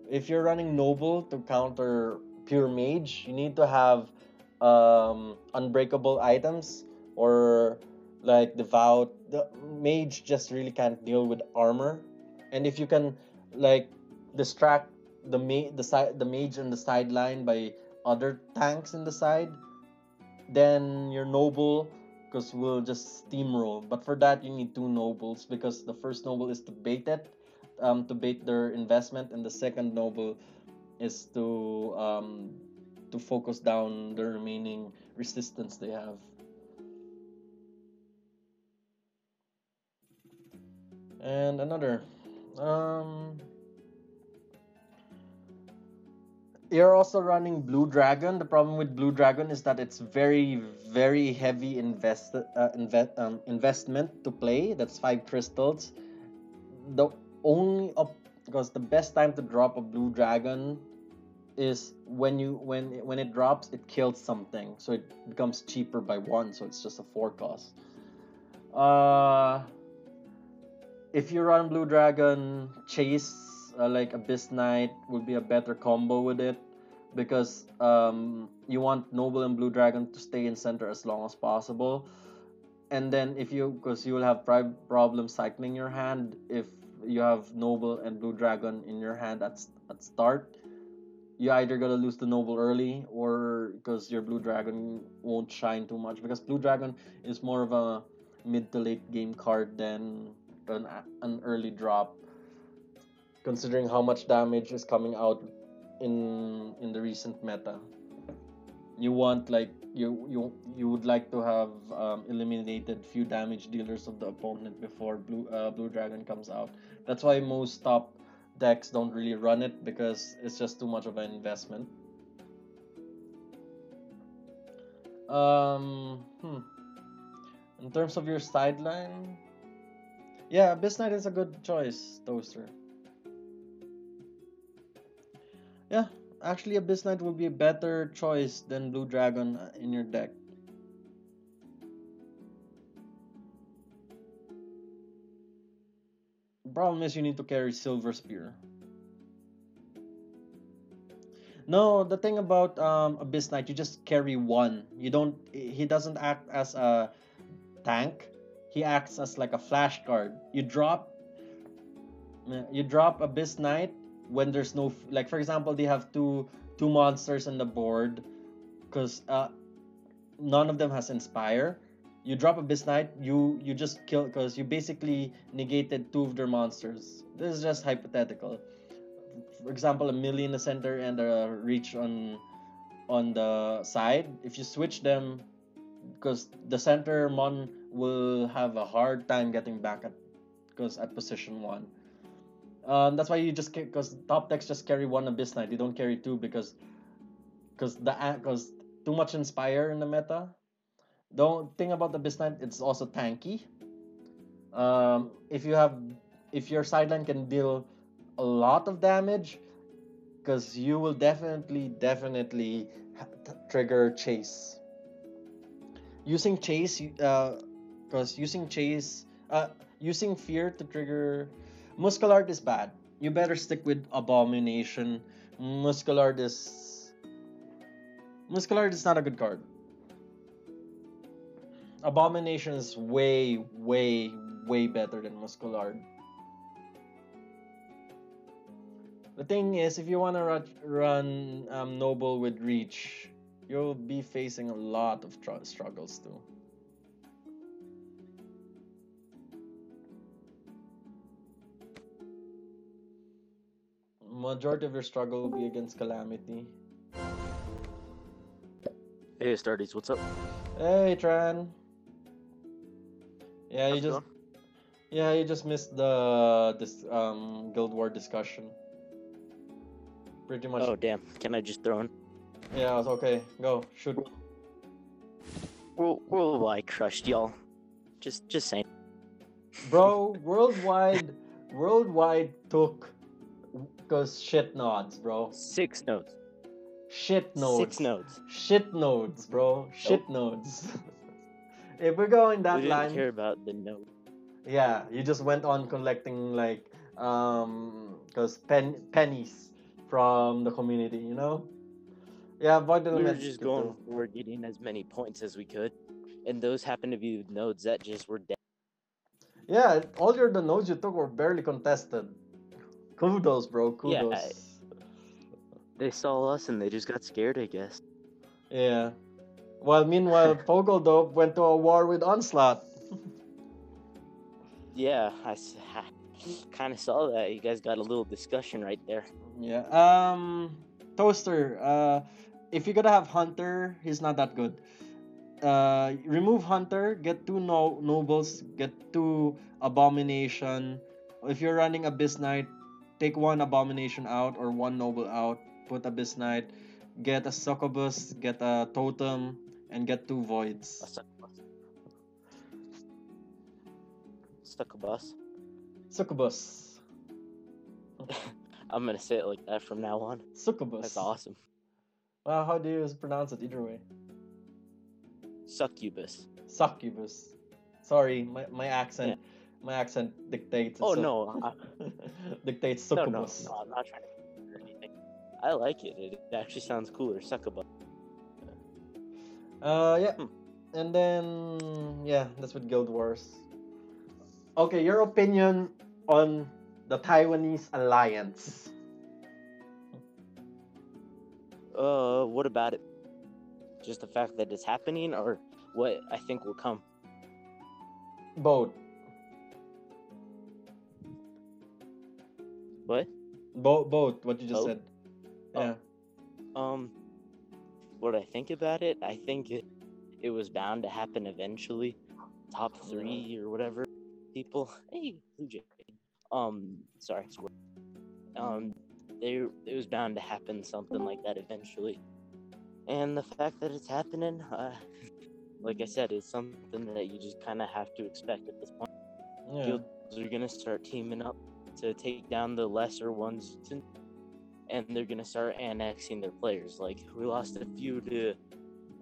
If you're running noble to counter pure mage, you need to have unbreakable items, or like devout. The mage just really can't deal with armor, and if you can like distract the mage on the sideline by other tanks in the side, then your noble, because we'll just steamroll. But for that, you need two nobles, because the first noble is to bait it, to bait their investment, and the second noble is to focus down the remaining resistance they have. And another, um, you're also running Blue Dragon. The problem with Blue Dragon is that it's very heavy investment to play. That's 5 crystals. The only because the best time to drop a Blue Dragon is when it drops, it kills something, so it becomes cheaper by one. So it's just a 4 cost. Uh, if you run Blue Dragon, Chase like Abyss Knight would be a better combo with it, because you want Noble and Blue Dragon to stay in center as long as possible. And then if you, because you will have problem cycling your hand if you have Noble and Blue Dragon in your hand at start. You either gotta lose the Noble early, or because your Blue Dragon won't shine too much, because Blue Dragon is more of a mid to late game card than an early drop, considering how much damage is coming out in the recent meta. You want like you would like to have eliminated few damage dealers of the opponent before Blue Dragon comes out. That's why most top decks don't really run it, because it's just too much of an investment. Hmm. In terms of your sideline, yeah, Abyss Knight is a good choice, Toaster. Yeah, actually, Abyss Knight would be a better choice than Blue Dragon in your deck. The problem is you need to carry Silver Spear. No, the thing about Abyss Knight, you just carry one. You don't. He doesn't act as a tank. He acts as like a flash card. You drop Abyss Knight when there's no, like, for example, they have two monsters on the board, because none of them has Inspire. You drop Abyss Knight, you just kill, because you basically negated two of their monsters. This is just hypothetical. For example, a Millie in the center and a Reach on the side. If you switch them, because the center mon will have a hard time getting back at position one. That's why you just, because top decks just carry one Abyss Knight. You don't carry two, because too much inspire in the meta. Don't think about the Abyss Knight, it's also tanky. If you have, if your sideline can deal a lot of damage, because you will definitely trigger chase. Using chase, because using fear to trigger Musculart is bad. You better stick with Abomination. Musculart is not a good card. Abomination is way better than Musculart. The thing is, if you want to run Noble with Reach, you'll be facing a lot of struggles too. Majority of your struggle will be against Calamity. Hey, Astartes, what's up? Hey, Tran. Yeah, How's it going? you just missed this Guild War discussion. Pretty much. Oh, damn. Can I just throw in? Yeah, it's okay. Go, shoot. Worldwide crushed, y'all. Just saying. Bro, worldwide took because shit nods, bro. 6 nodes. Shit nodes. 6 nodes. Shit nodes, bro. Shit nodes. If we're going that We line, didn't care about the node. yeah, you just went on collecting like because pennies from the community, you know. Yeah, avoid the We were limit. just going for getting as many points as we could, and those happened to be nodes that just were dead. Yeah, all the nodes you took were barely contested. Kudos, bro. Kudos. Yeah. They saw us and they just got scared, I guess. Yeah. Well, meanwhile, Pogodope went to a war with Onslaught. Yeah, I kind of saw that. You guys got a little discussion right there. Yeah. Toaster. If you're gonna have Hunter, he's not that good. Remove Hunter, get 2 nobles, get 2 Abomination. If you're running Abyss Knight, take 1 Abomination out or 1 noble out. Put Abyss Knight, get a Succubus, get a Totem, and get 2 Voids. Succubus. Succubus. I'm gonna say it like that from now on. Succubus. That's awesome. Well, how do you pronounce it either way? Succubus. Succubus. Sorry, my accent. Yeah. My accent dictates. Oh no. Dictates succubus. No, I'm not trying to do anything. I like it. It actually sounds cooler. Succubus. Yeah. And then yeah, that's with Guild Wars. Okay, your opinion on the Taiwanese alliance. What about it? Just the fact that it's happening, or what I think will come? Both. What? Both. What you just said. Yeah. What I think about it? I think it was bound to happen eventually. Top 3 or whatever. People. Hey, Blue Jay. Sorry, Squirrel. It was bound to happen something like that eventually. And the fact that it's happening, like I said, is something that you just kind of have to expect at this point. Yeah. Guilds are going to start teaming up to take down the lesser ones, and they're going to start annexing their players. Like, we lost a few to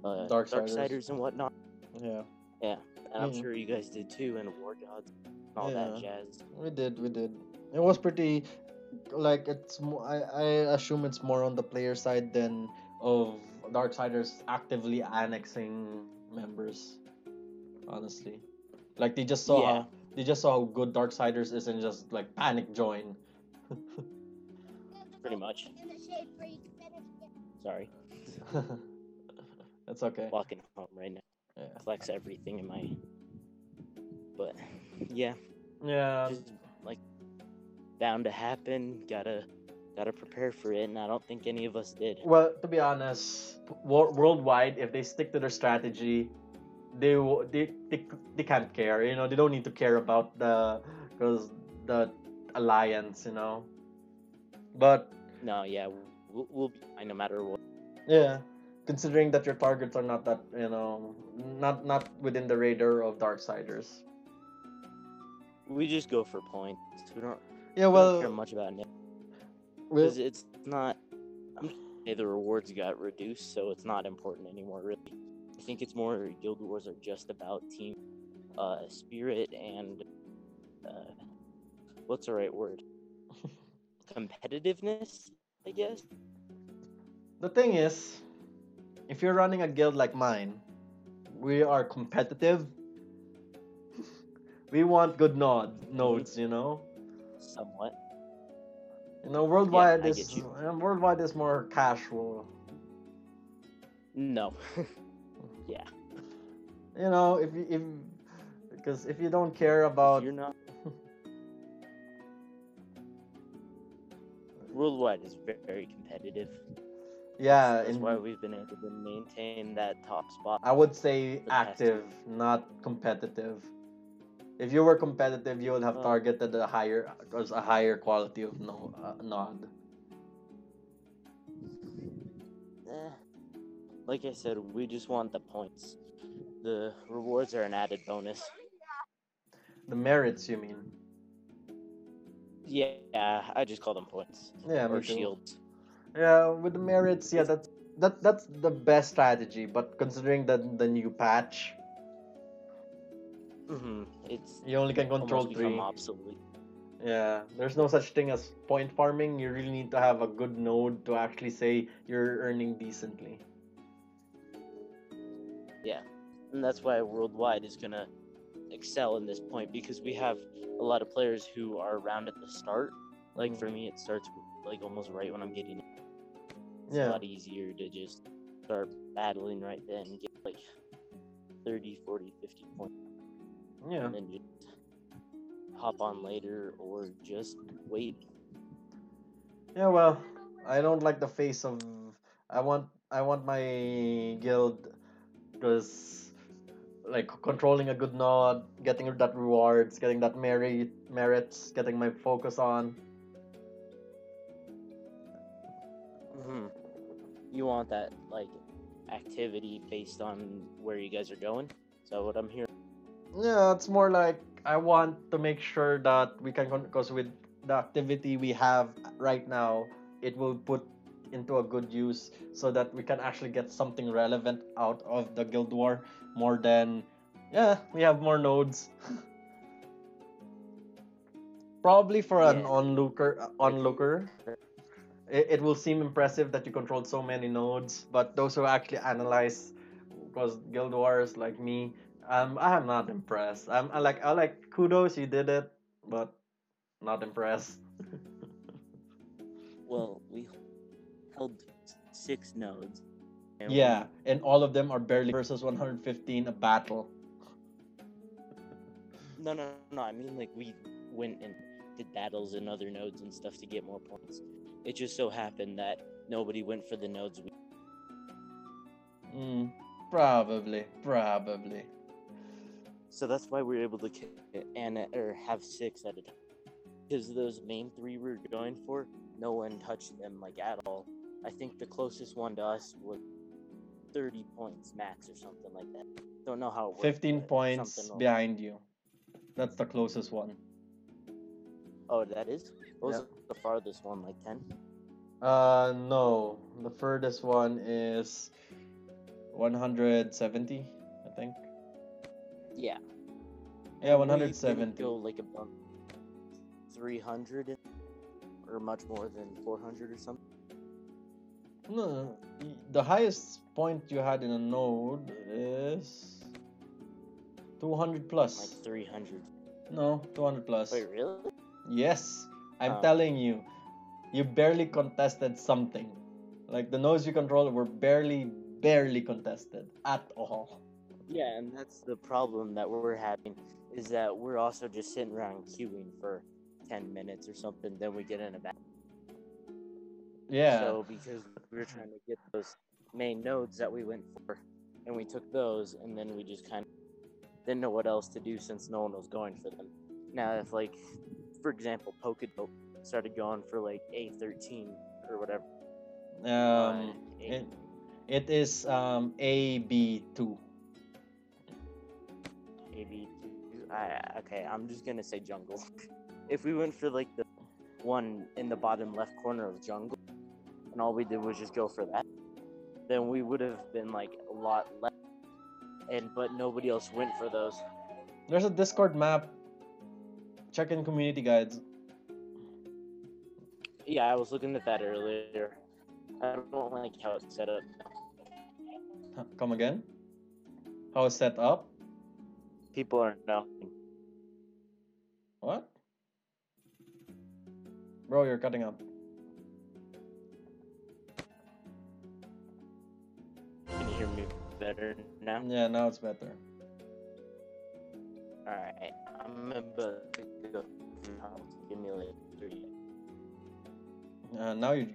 Darksiders and whatnot. Yeah. Yeah, and I'm sure you guys did too, and War Gods and all that jazz. We did. It was pretty, like, it's more, I assume it's more on the player side than of Darksiders actively annexing members. Honestly, like they just saw how good Darksiders is and just like panic join. Pretty much. Sorry. That's okay. Walking home right now. Yeah. Flex everything in my. But yeah. Yeah. Just like bound to happen. Gotta prepare for it, and I don't think any of us did. Well, to be honest, worldwide, if they stick to their strategy, they can't care. You know, they don't need to care about the alliance. You know, but no, yeah, we'll be fine no matter what. Yeah, considering that your targets are not that, not within the radar of Darksiders. We just go for points. Yeah, We don't care well, much about it well, because it's not. I'm just gonna say the rewards got reduced, so it's not important anymore. Really, I think it's more Guild Wars are just about team spirit and what's the right word? Competitiveness, I guess. the thing is, if you're running a guild like mine, we are competitive. We want good nodes, Somewhat. Yeah, Worldwide I get you. worldwide is more casual. No. Yeah. If because if you don't care If about you're not worldwide is very competitive. yeah, That's why we've been able to maintain that top spot. I would say For the past active, not competitive. If you were competitive, you would have Well, targeted a higher quality of nod. eh, like I said, we just want the points. The rewards are an added bonus. The merits, you mean? Yeah, I just call them points. Yeah, me Or too. shields. Yeah, with the merits, yeah, that's the best strategy. But considering the new patch, It's you only can control almost become 3. obsolete. Yeah, there's no such thing as point farming. You really need to have a good node to actually say you're earning decently. Yeah, and that's why worldwide is gonna excel in this point because we have a lot of players who are around at the start. Like for me, it starts like almost right when I'm getting. It's a lot easier to just start battling right then and get like 30, 40, 50 points. Yeah. And then just hop on later or just wait. Yeah, well, I don't like the face of. I want my guild because like controlling a good node, getting that rewards, getting that merits, getting my focus on. You want that like activity based on where you guys are going. So what I'm hearing. Yeah, it's more like I want to make sure that we can because with the activity we have right now, it will put into a good use so that we can actually get something relevant out of the guild war more than we have more nodes. Probably for an onlooker, it will seem impressive that you controlled so many nodes, but those who actually analyze, because guild wars like me, I am not impressed. I like kudos, you did it, but not impressed. Well, we held 6 nodes. And all of them are barely versus 115 a battle. No. I mean, like we went and did battles in other nodes and stuff to get more points. It just so happened that nobody went for the nodes. Probably. So that's why we were able to have 6 at a time. Because those main 3 we were going for, no one touched them like at all. I think the closest one to us was 30 points max or something like that. Don't know how it worked. 15 points behind you. That's the closest one. Oh, that is? What was the farthest one, like 10? No. The furthest one is 170, I think. Yeah. Yeah, 170. We didn't go like above 300 or much more than 400 or something. No, the highest point you had in a node is 200 plus. Like 300. No, 200 plus. Wait, really? Yes, I'm telling you, you barely contested something. Like the nodes you control were barely contested at all. Yeah, and that's the problem that we're having is that we're also just sitting around queuing for 10 minutes or something, then we get in a battle. Yeah. So because we were trying to get those main nodes that we went for, and we took those, and then we just kind of didn't know what else to do since no one was going for them. Now, if like, for example, Pokedope started going for like A13 or whatever. It is AB2. Maybe. Okay, I'm just gonna say jungle. If we went for like the one in the bottom left corner of jungle, and all we did was just go for that, then we would have been like a lot less. But nobody else went for those. There's a Discord map. Check in community guides. Yeah, I was looking at that earlier. I don't like how it's set up. Come again? How it's set up? People are now. What? Bro, you're cutting up. Can you hear me better now? Yeah, now it's better. Alright, I'm about to go give me like 3. Now you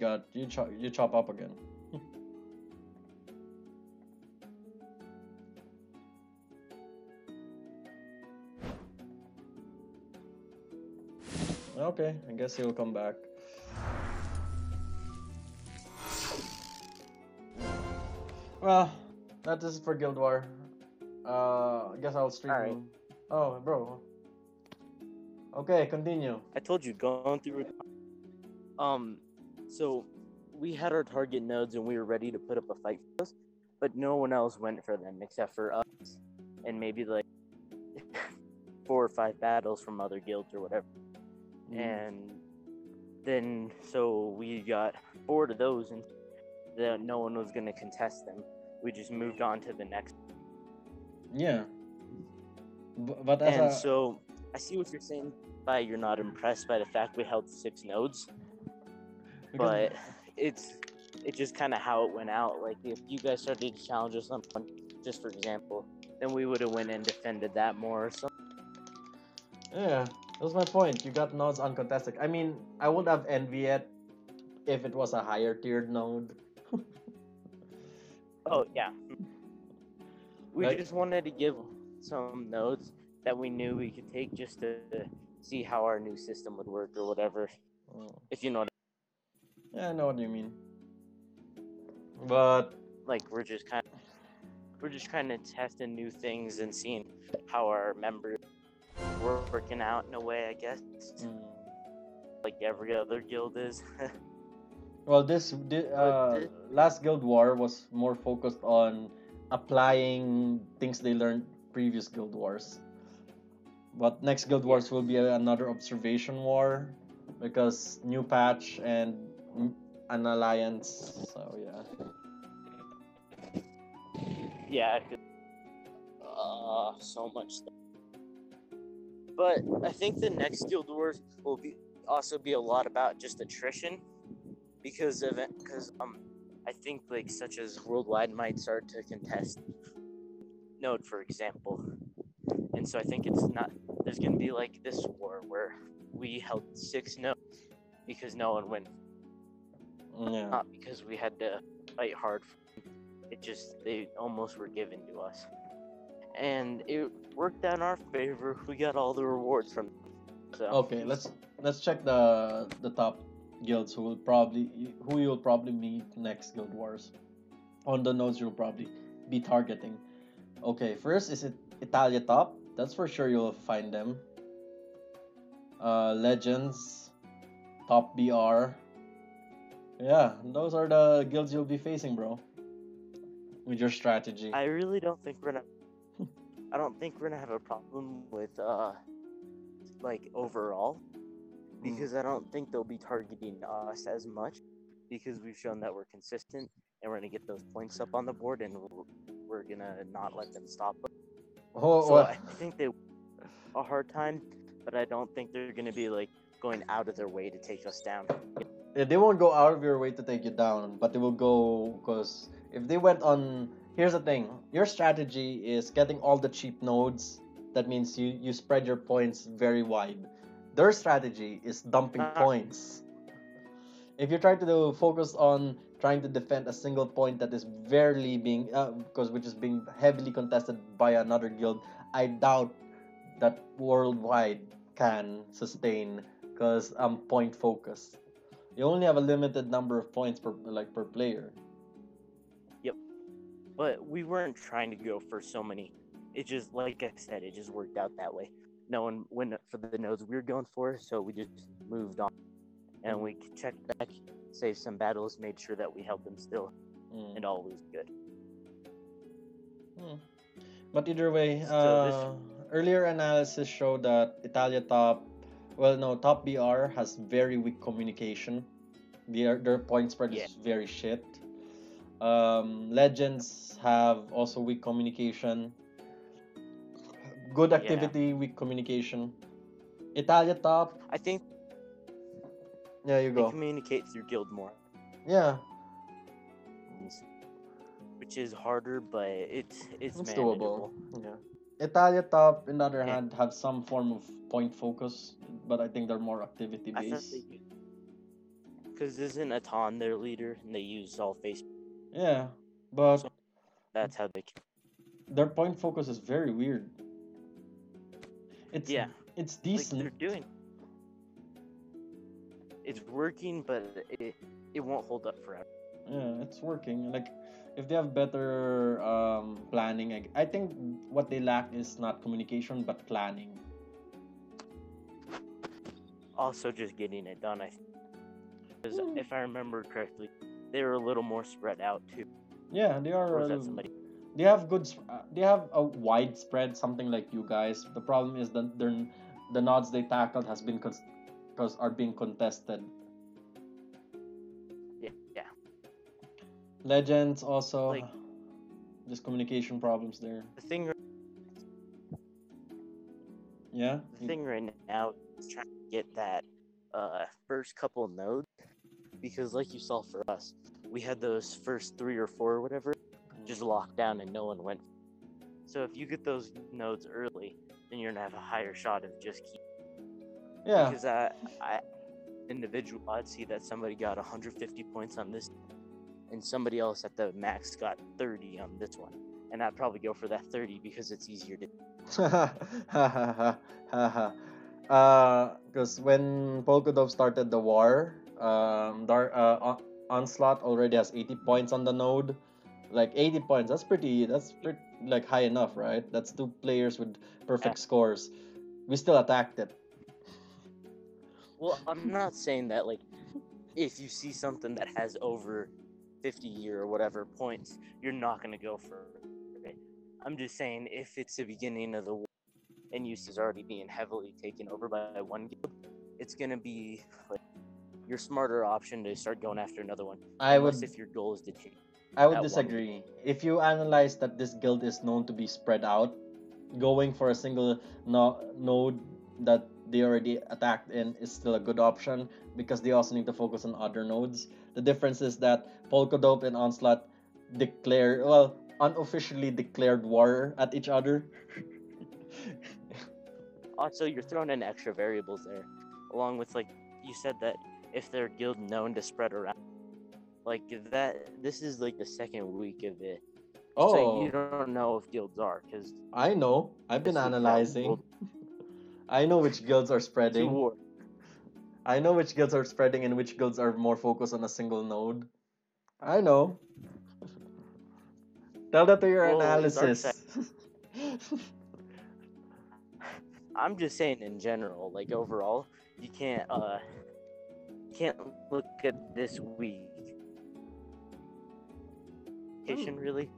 chop up again. Okay, I guess he'll come back. Well, that is for Guild War. I guess I'll stream. Alright. Oh, bro. Okay, continue. I told you, going through. So we had our target nodes and we were ready to put up a fight for us, but no one else went for them except for us and maybe like 4 or 5 battles from other guilds or whatever. And then so we got bored of those and that no one was gonna contest them. We just moved on to the next. Yeah. But as And so I see what you're saying by you're not impressed by the fact we held 6 nodes. But it's just kind of how it went out. Like if you guys started to challenge us on, just for example, then we would have went and defended that more or something. Yeah, that was my point. You got nodes uncontested. I mean, I would have envy it if it was a higher tiered node. Oh yeah, we Like- just wanted to give some nodes that we knew we could take just to see how our new system would work or whatever. If you know what Yeah, I know what you mean. But like we're just kind of testing new things and seeing how our members were working out in a way, I guess. Like every other guild is. well, this last Guild War was more focused on applying things they learned previous Guild Wars. But next Guild Wars will be another observation war because new patch and an alliance. So yeah. Yeah. So much stuff. But I think the next Guild Wars will also be a lot about just attrition because of it. Because I think like such as Worldwide might start to contest Node, for example, and so I think there's gonna be like this war where we held 6 nodes because no one went. Yeah. Not because we had to fight hard. They almost were given to us. And it worked out in our favor. We got all the rewards from them. So. Okay, let's check the top guilds who you'll probably meet next Guild Wars. On the nodes you'll probably be targeting. Okay, first is it Italia top? That's for sure you'll find them. Legends, top BR. Yeah, those are the guilds you'll be facing, bro. With your strategy. I really don't think we're gonna. I don't think we're gonna have a problem with like overall, because I don't think they'll be targeting us as much, because we've shown that we're consistent and we're gonna get those points up on the board, and we're gonna not let them stop us. So I think they a hard time, but I don't think they're gonna be like going out of their way to take us down. Yeah, they won't go out of your way to take you down, but they will go because if they went on. Here's the thing: your strategy is getting all the cheap nodes. That means you spread your points very wide. Their strategy is dumping points. If you try to focus on trying to defend a single point that is barely being which is being heavily contested by another guild, I doubt that Worldwide can sustain because I'm point focused. You only have a limited number of points per player. Yep. But we weren't trying to go for so many. It just, like I said, it just worked out that way. No one went for the nodes we were going for, so we just moved on. And we checked back, saved some battles, made sure that we held them still, and all was good. But either way, So earlier analysis showed that Italia top BR has very weak communication. Their point spread is very shit. Legends have also weak communication. Good activity, weak communication. Italia top. I think Yeah, you they go. communicate through guild more. Yeah. Which is harder, but it's doable. manageable. Yeah. Italia top, on the other hand, have some form of point focus, but I think they're more activity based. Because isn't Atan their leader, and they use all Facebook? Yeah, but so that's how they. Their point focus is very weird. It's decent. Like they're doing. It's working, but it won't hold up forever. Yeah, it's working. Like, if they have better planning, I think what they lack is not communication but planning. Also, just getting it done. I think. Because if I remember correctly, they were a little more spread out too. Yeah, they are. Or is that somebody? They have good. They have a widespread, something like you guys. The problem is that the nods they tackled has been are being contested. Yeah. Legends also just communication problems there. The thing. Yeah. The thing right now is trying to get that first couple nodes, because like you saw for us, we had those first 3 or 4 or whatever just locked down and no one went. So if you get those nodes early, then you're gonna have a higher shot of just keep. Yeah. Because I individual, I'd see that somebody got 150 points on this, and somebody else at the max got 30 on this one, and I'd probably go for that 30 because it's easier to. Because when Polkadov started the war, Onslaught already has 80 points on the node. Like 80 points, that's pretty like high enough, right? That's 2 players with perfect scores. We still attacked it. Well, I'm not saying that like if you see something that has over 50 or whatever points, you're not gonna go for it. I'm just saying if it's the beginning of the war and UC is already being heavily taken over by one guild, it's gonna be like your smarter option to start going after another one. If your goal is to take. I would disagree. If you analyze that this guild is known to be spread out, going for a single node that they already attacked in is still a good option because they also need to focus on other nodes. The difference is that Polkadop and Onslaught unofficially declared war at each other. Also, you're throwing in extra variables there, along with like you said that if they're guild known to spread around, like that. This is like the second week of it. Oh. So you don't know if guilds are, because I know. I've been analyzing. I know which guilds are spreading. I know which guilds are spreading and which guilds are more focused on a single node. I know. Tell that to your analysis. I'm just saying in general, like overall, you can't look at this week really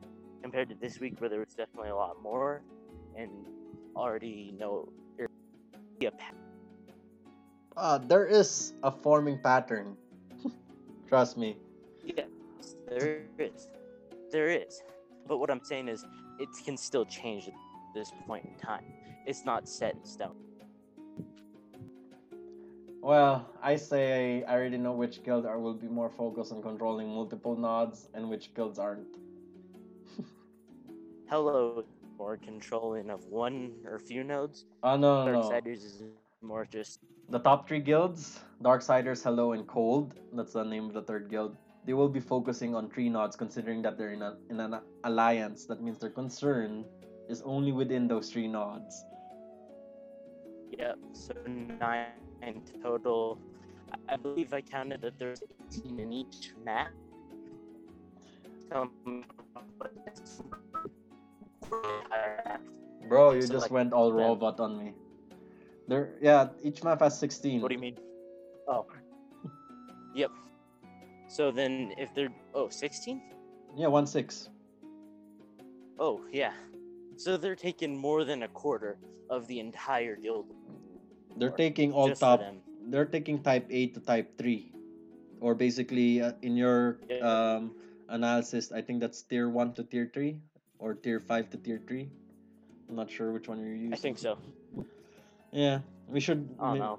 compared to this week where there was definitely a lot more and already know there is a forming pattern. Trust me. Yes, there is. But what I'm saying is it can still change at this point in time. It's not set in stone. Well, I say I already know which guild will be more focused on controlling multiple nods and which guilds aren't. Hello, more controlling of one or few nodes. No. Darksiders is more just the top 3 guilds: Darksiders, Hello, and Cold. That's the name of the 3rd guild. They will be focusing on 3 nods, considering that they're in an alliance. That means their concern is only within those 3 nods. Yep. So 9 total. I believe I counted that there's 18 in each map. Bro, you So, just like, went all then, robot on me. There, yeah, each map has 16. what do you mean? Oh, yep. So then, if they're 16? Yeah, 1/6. Oh, yeah. So they're taking more than a quarter of the entire guild They're war taking all just for top. them. They're taking type A to type 3, or basically in your Yeah, analysis, I think that's tier 1 to tier 3, or tier 5 to tier 3. I'm not sure which one you're I using. think so. Yeah, we should. I don't know.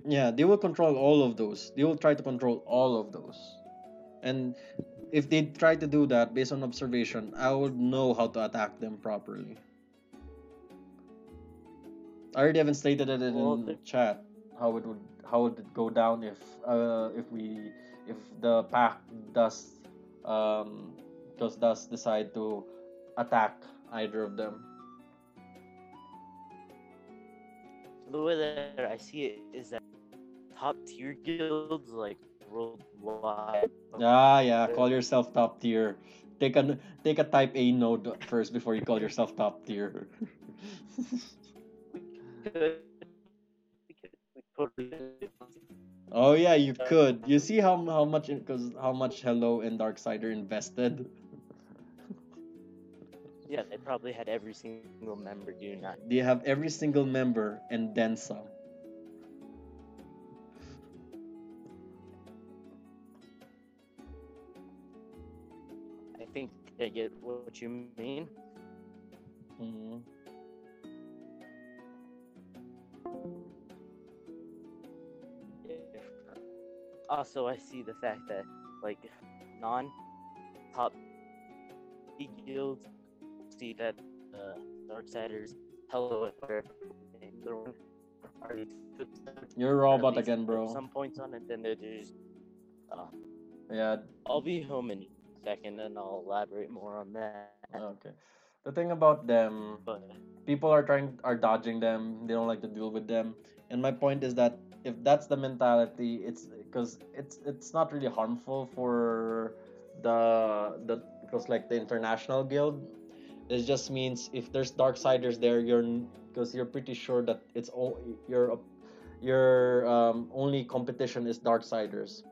Yeah, they will control all of those. They will try to control all of those. And if they try to do that based on observation, I would know how to attack them properly. I already haven't stated it Well, in chat how would it go down if the pack um does decide to attack either of them. the way that I see it is that top tier guilds, like worldwide. Yeah, call yourself top tier. Take a type A node first before you call yourself top tier. We totally Oh yeah, you could. You see how much because how much Hello and Darksider invested. Yeah, they probably had every single member doing that. They have every single member and then some. I think I get what you mean. Mhm. Also, I see the fact that like non-top guilds see that Darksiders, Hello, You're a at robot least again, put bro. some points on it. Then they're just. Uh, Yeah. I'll be home in a second, and I'll elaborate more on that. Okay. The thing about them, But people are dodging them. They don't like to deal with them. And my point is that if that's the mentality, it's because it's not really harmful for the because like the international guild. It just means if there's Darksiders there, because you're pretty sure that your only competition is Darksiders.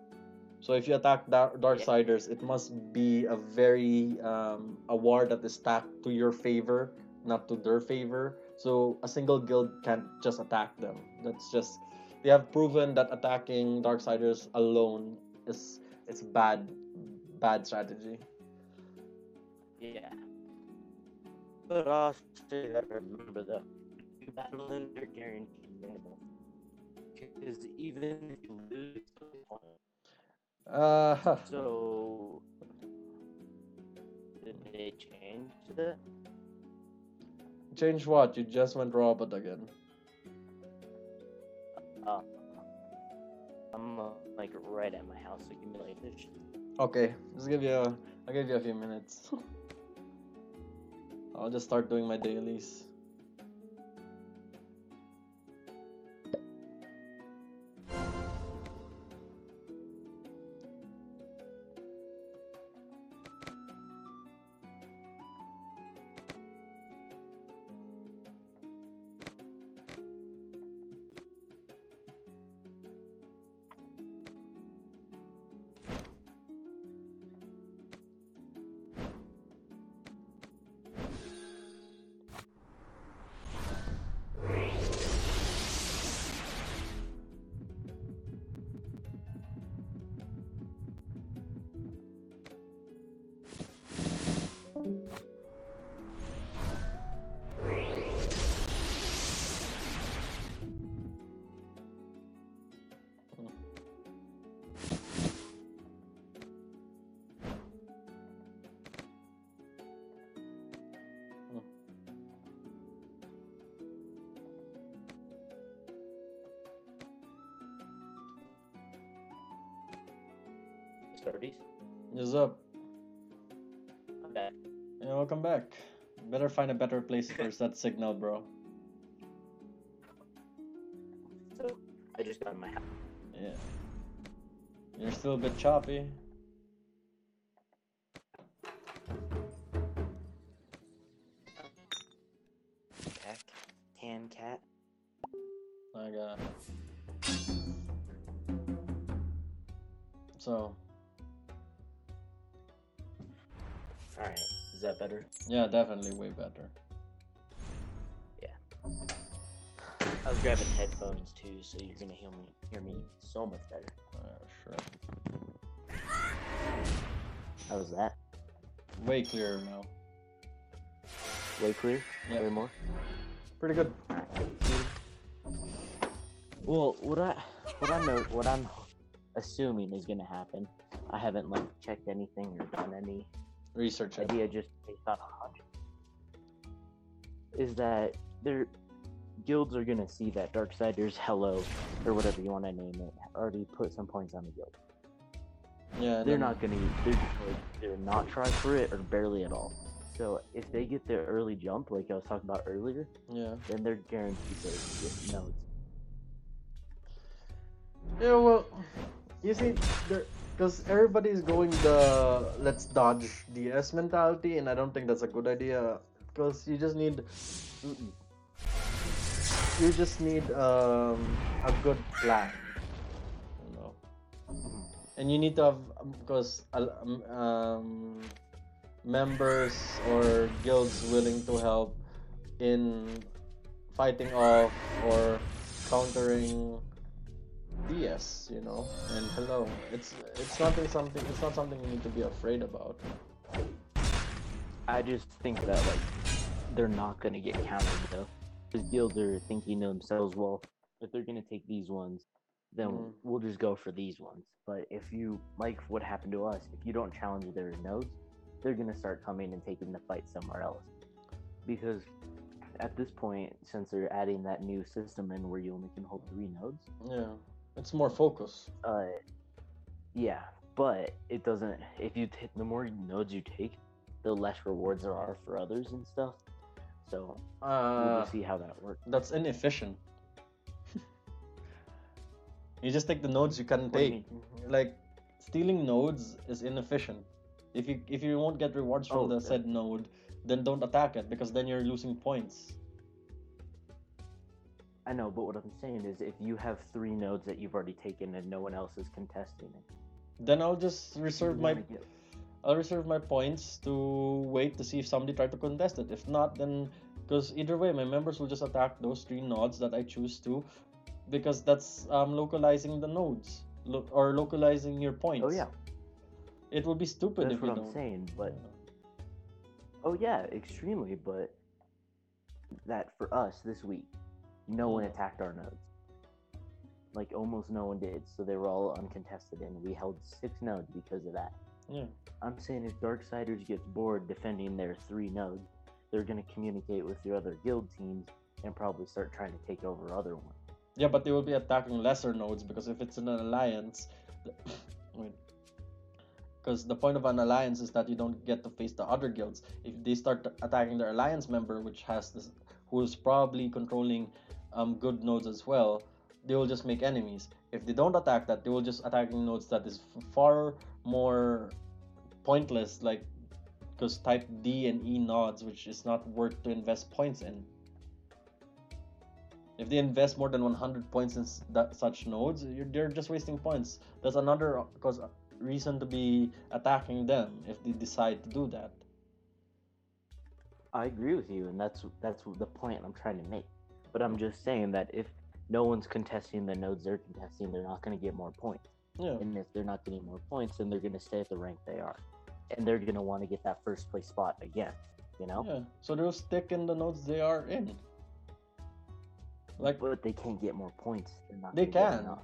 So if you attack yeah, Darksiders, it must be a very a war that is stacked to your favor, not to their favor. So a single guild can't just attack them. That's just they have proven that attacking Darksiders alone is it's bad strategy. yeah. But also, you gotta remember though, you battle them, they're guaranteed winnable. Because even if you lose, it's still a point. Uh, So did they change that? change what? You just went robot again. Uh, I'm like right at my house, so give me like this. Okay, I'll give you a few minutes. I'll just start doing my dailies. Starties. What's up? I'm back. Yeah, welcome back. Better find a better place for that signal, bro. So I just got in my house. Yeah. You're still a bit choppy. I got so All right, is that better? yeah, definitely way better. I was grabbing headphones too, so you're gonna hear me so much better. Sure. How's that? Way clearer now. Way clear? Yeah. Way more? Pretty good. Well, what I'm assuming is gonna happen. I haven't like checked anything or done any Research it. idea, just based on a hunch. Is that their guilds are gonna see that Darksiders Hello or whatever you want to name it already put some points on the guild. Yeah. They're not gonna. They're just like they're not try for it or barely at all. So if they get their early jump, like I was talking about earlier, Yeah. then they're guaranteed to get nodes. Yeah. Well, you see, because everybody's going the let's dodge DS mentality, and I don't think that's a good idea. Because you just need a good plan, you know. And you need to have because members or guilds willing to help in fighting off or countering DS, you know. And hello, it's not something you need to be afraid about. I just think that like they're not gonna get countered though. Because guilds are thinking to themselves, well, if they're gonna take these ones, then we'll just go for these ones. But if you like what happened to us, if you don't challenge their nodes, they're gonna start coming and taking the fight somewhere else. Because at this point, since they're adding that new system in where you only can hold 3 nodes, Yeah, it's more focus. Yeah, but it doesn't. If you the more nodes you take, the less rewards there are for others and stuff. So we'll just see how that works. That's inefficient. You just take the nodes you can take. Like stealing nodes is inefficient. If you won't get rewards from the said node, then don't attack it because then you're losing points. I know, but what I'm saying is if you have 3 nodes that you've already taken and no one else is contesting it, then I'll just reserve my points to wait to see if somebody tried to contest it. If not, then because either way, my members will just attack those 3 nodes that I choose to, because that's localizing the nodes or localizing your points. Oh yeah, it would be stupid that's if you what don't. I'm saying, but oh yeah, extremely. But that for us this week, no one attacked our nodes. Like almost no one did, so they were all uncontested, and we held 6 nodes because of that. Yeah. I'm saying if Darksiders gets bored defending their 3 nodes, they're gonna communicate with your other guild teams and probably start trying to take over other ones. Yeah, but they will be attacking lesser nodes because if it's in an alliance, because the point of an alliance is that you don't get to face the other guilds. If they start attacking their alliance member, which has this, who's probably controlling good nodes as well, they will just make enemies. If they don't attack that, they will just attacking nodes that is far more pointless, like because type D and E nodes, which is not worth to invest points in. If they invest more than 100 points in such nodes, they're just wasting points. That's another reason to be attacking them if they decide to do that. I agree with you, and that's the point I'm trying to make. But I'm just saying that if no one's contesting the nodes they're contesting, they're not going to get more points. Yeah. And if they're not getting more points, then they're going to stay at the rank they are, and they're going to want to get that first place spot again. You know? Yeah. So they'll stick in the nodes they are in. Like, but they can't get more points. They're not. They can.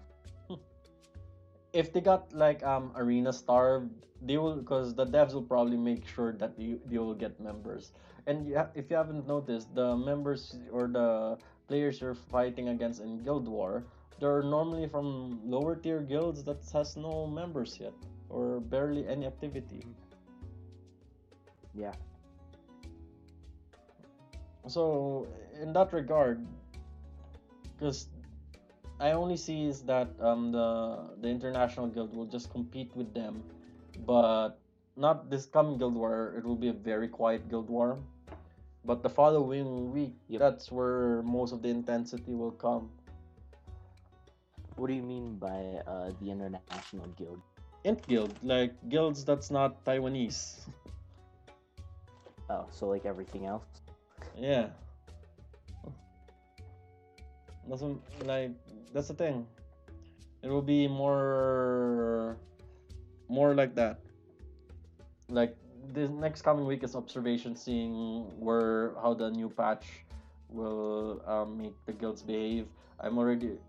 If they got like arena starved, they will, because the devs will probably make sure that you will get members. And if you haven't noticed, the members or the players you're fighting against in Guild War, they're normally from lower tier guilds that has no members yet or barely any activity. Yeah. So in that regard, because I only see is that the international guild will just compete with them, but not this coming guild war. It will be a very quiet guild war, but the following week, that's where most of the intensity will come. What do you mean by the international guild? Int guild, like guilds that's not Taiwanese. Oh, so like everything else? Yeah. That's like that's the thing. It will be more like that. Like the next coming week is observation, seeing where how the new patch will make the guilds behave. I'm already.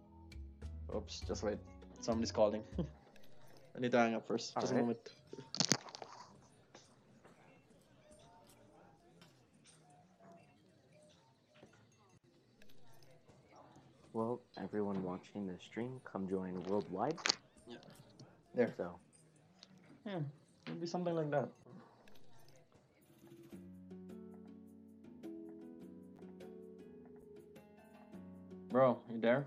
Oops, just wait. Somebody's calling. I need to hang up first. Just a Alright. moment. Well, everyone watching the stream, come join Worldwide. Yeah. There. So, Yeah, it'll be something like that. Bro, you there?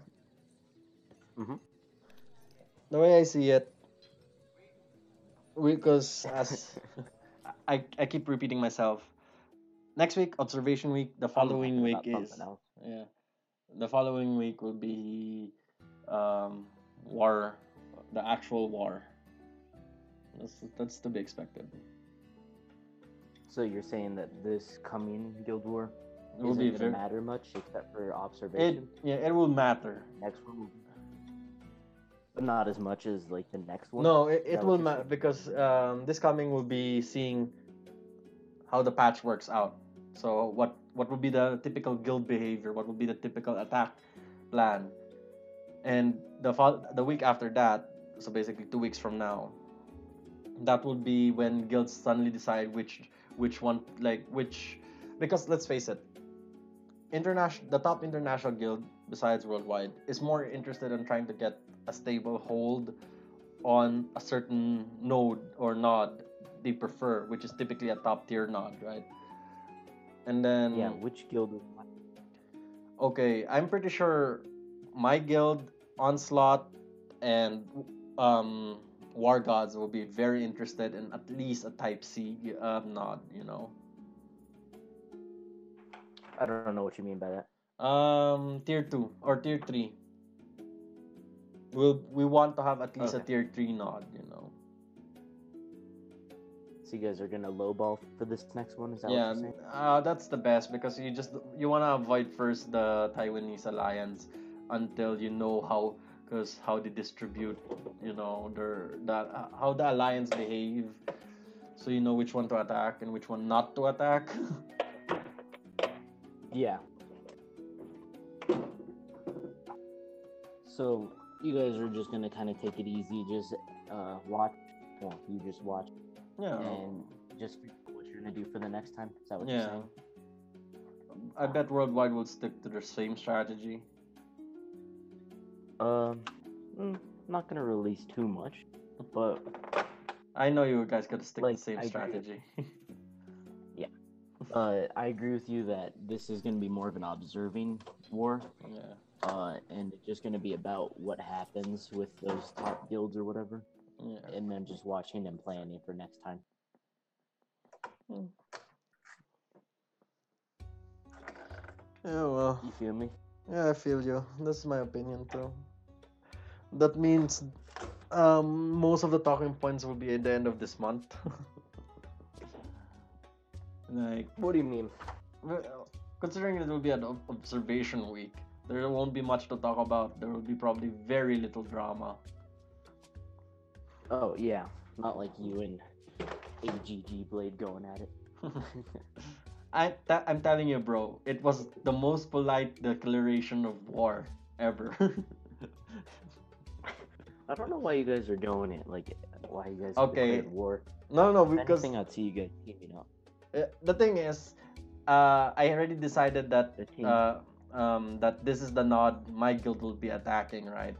Mhm. The way I see it, because as I keep repeating myself. Next week, observation week. The I'm following talking week about is something else. yeah. The following week will be war, the actual war. That's to be expected. So you're saying that this coming Guild War It will isn't be going to very. matter much except for observation? It will matter. Next one will be... But not as much as like the next one? No, Is it that will what you're matter saying? because this coming will be seeing how the patch works out. So what would be the typical guild behavior? What would be the typical attack plan? And the week after that, so basically 2 weeks from now, that would be when guilds suddenly decide which one like which, because let's face it, the top international guild besides worldwide is more interested in trying to get a stable hold on a certain node or node they prefer, which is typically a top tier node, right? And then Yeah, which guild is okay, I'm pretty sure my guild, Onslaught, and um, War Gods will be very interested in at least a Type C nod, you know. I don't know what you mean by that. Tier 2 or tier 3. We want to have at least a Okay. tier 3 nod, you know. So you guys are gonna lowball for this next one? Is that what Yeah, you're saying? that's the best because you want to avoid first the Taiwanese alliance until you know how they distribute, you know, how the alliance behave, so you know which one to attack and which one not to attack. Yeah. So you guys are just gonna kind of take it easy, just watch. Well, you just watch Yeah, and just figure out what you're gonna do for the next time. Is that what you're yeah. saying? I bet Worldwide will stick to their same strategy. Um, not gonna release too much, but I know you guys gotta stick to like the same I agree. strategy. Yeah. I agree with you that this is gonna be more of an observing war. Yeah. And it's just gonna be about what happens with those top guilds or whatever, Yeah. and then just watching and planning for next time. Yeah, well. You feel me? Yeah, I feel you. That's my opinion too. That means most of the talking points will be at the end of this month. Like, What do you mean? well, considering it will be an observation week, there won't be much to talk about. There will be probably very little drama. Oh yeah, not like you and AGG Blade going at it. I'm telling you, bro, it was the most polite declaration of war ever. I don't know why you guys are doing it. Like, why you guys Okay. declared war. No, If because anything, I'd see you guys teaming up. the thing is, I already decided that The team. that this is the nod my guild will be attacking, right?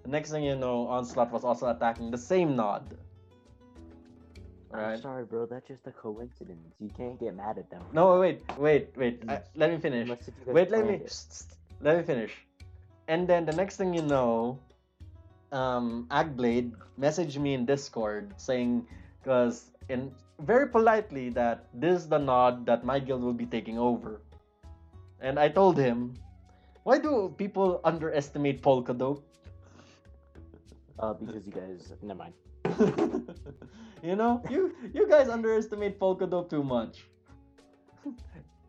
The next thing you know, Onslaught was also attacking the same nod. I'm Right? sorry, bro. That's just a coincidence. You can't get mad at them. No, wait. Let me finish. Unless if you guys Wait, planned it. let me finish. And then the next thing you know, Agblade messaged me in Discord saying, because in very politely that this is the nod that my guild will be taking over. And I told him, why do people underestimate Polkadot? Because you guys, never mind. You guys underestimate Polkadot too much.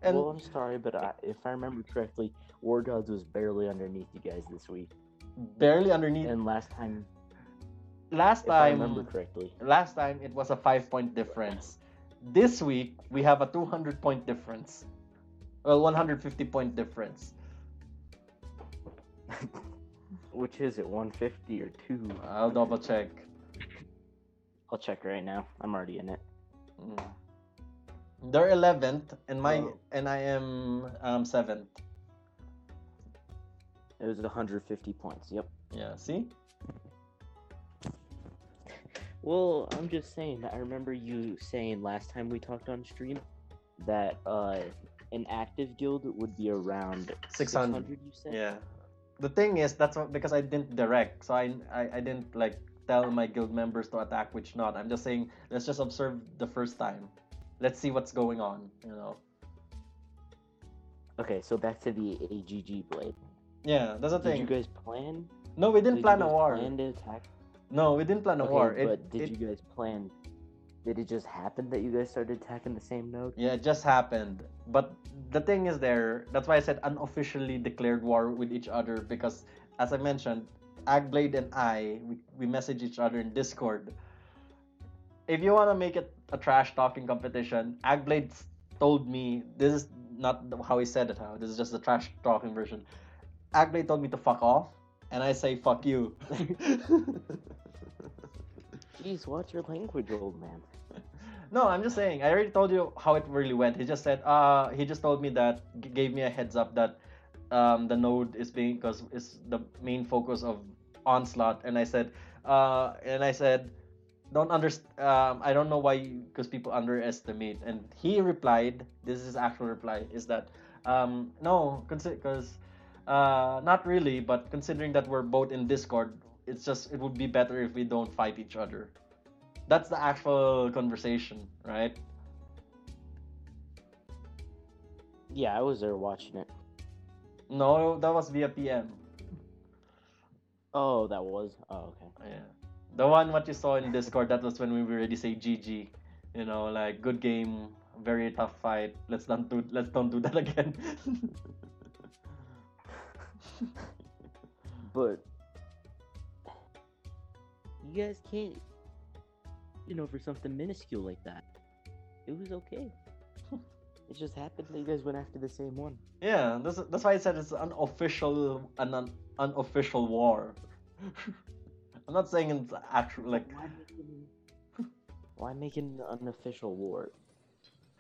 And Well, I'm sorry, but if I remember correctly, War Gods was barely underneath you guys this week, barely underneath. and last time, Last if I remember time, correctly, it was a 5 point difference. This week we have a 200 point difference. Well, 150 point difference. which is it, 150 or 2? I'll double check. I'll check right now. I'm already in it. They're 11th, and Oh. I am 7th. It was 150 points. Yep. Yeah, see? Well, I'm just saying that I remember you saying last time we talked on stream that an active guild would be around 600. You said. Yeah. The thing is, because I didn't direct, so I didn't like tell my guild members to attack which not. I'm just saying, let's just observe the first time. Let's see what's going on, Okay, so back to the AGG blade. Yeah, that's the Did thing. you guys plan? No, we didn't Did plan you a guys war. plan to attack? No, we didn't plan a war. But did you guys plan? Did it just happen that you guys started attacking the same node? Yeah, it just happened. But the thing is that's why I said unofficially declared war with each other, because as I mentioned, Agblade and we message each other in Discord. If you want to make it a trash talking competition, Agblade told me, this is not how he said it, this is just the trash talking version. Agblade told me to fuck off, and I say fuck you. Jeez, watch your language, old man. No, I'm just saying. I already told you how it really went. He just said, he just told me that, gave me a heads up that, the node is being, because it's the main focus of onslaught, and I said, don't understand. I don't know why, because people underestimate. And he replied, this is his actual reply, is that, no, because, not really, but considering that we're both in Discord, it would be better if we don't fight each other. That's the actual conversation, right? Yeah, I was there watching it. No, that was via PM. Oh, that was. Oh, okay. Yeah, the one what you saw in Discord, that was when we already say GG. Like, good game, very tough fight. Let's don't do that again. But you guys can't, for something minuscule like that. It was okay. It just happened that you guys went after the same one. Yeah, that's why I said it's an unofficial war. I'm not saying it's actual, like. Why make it an unofficial war?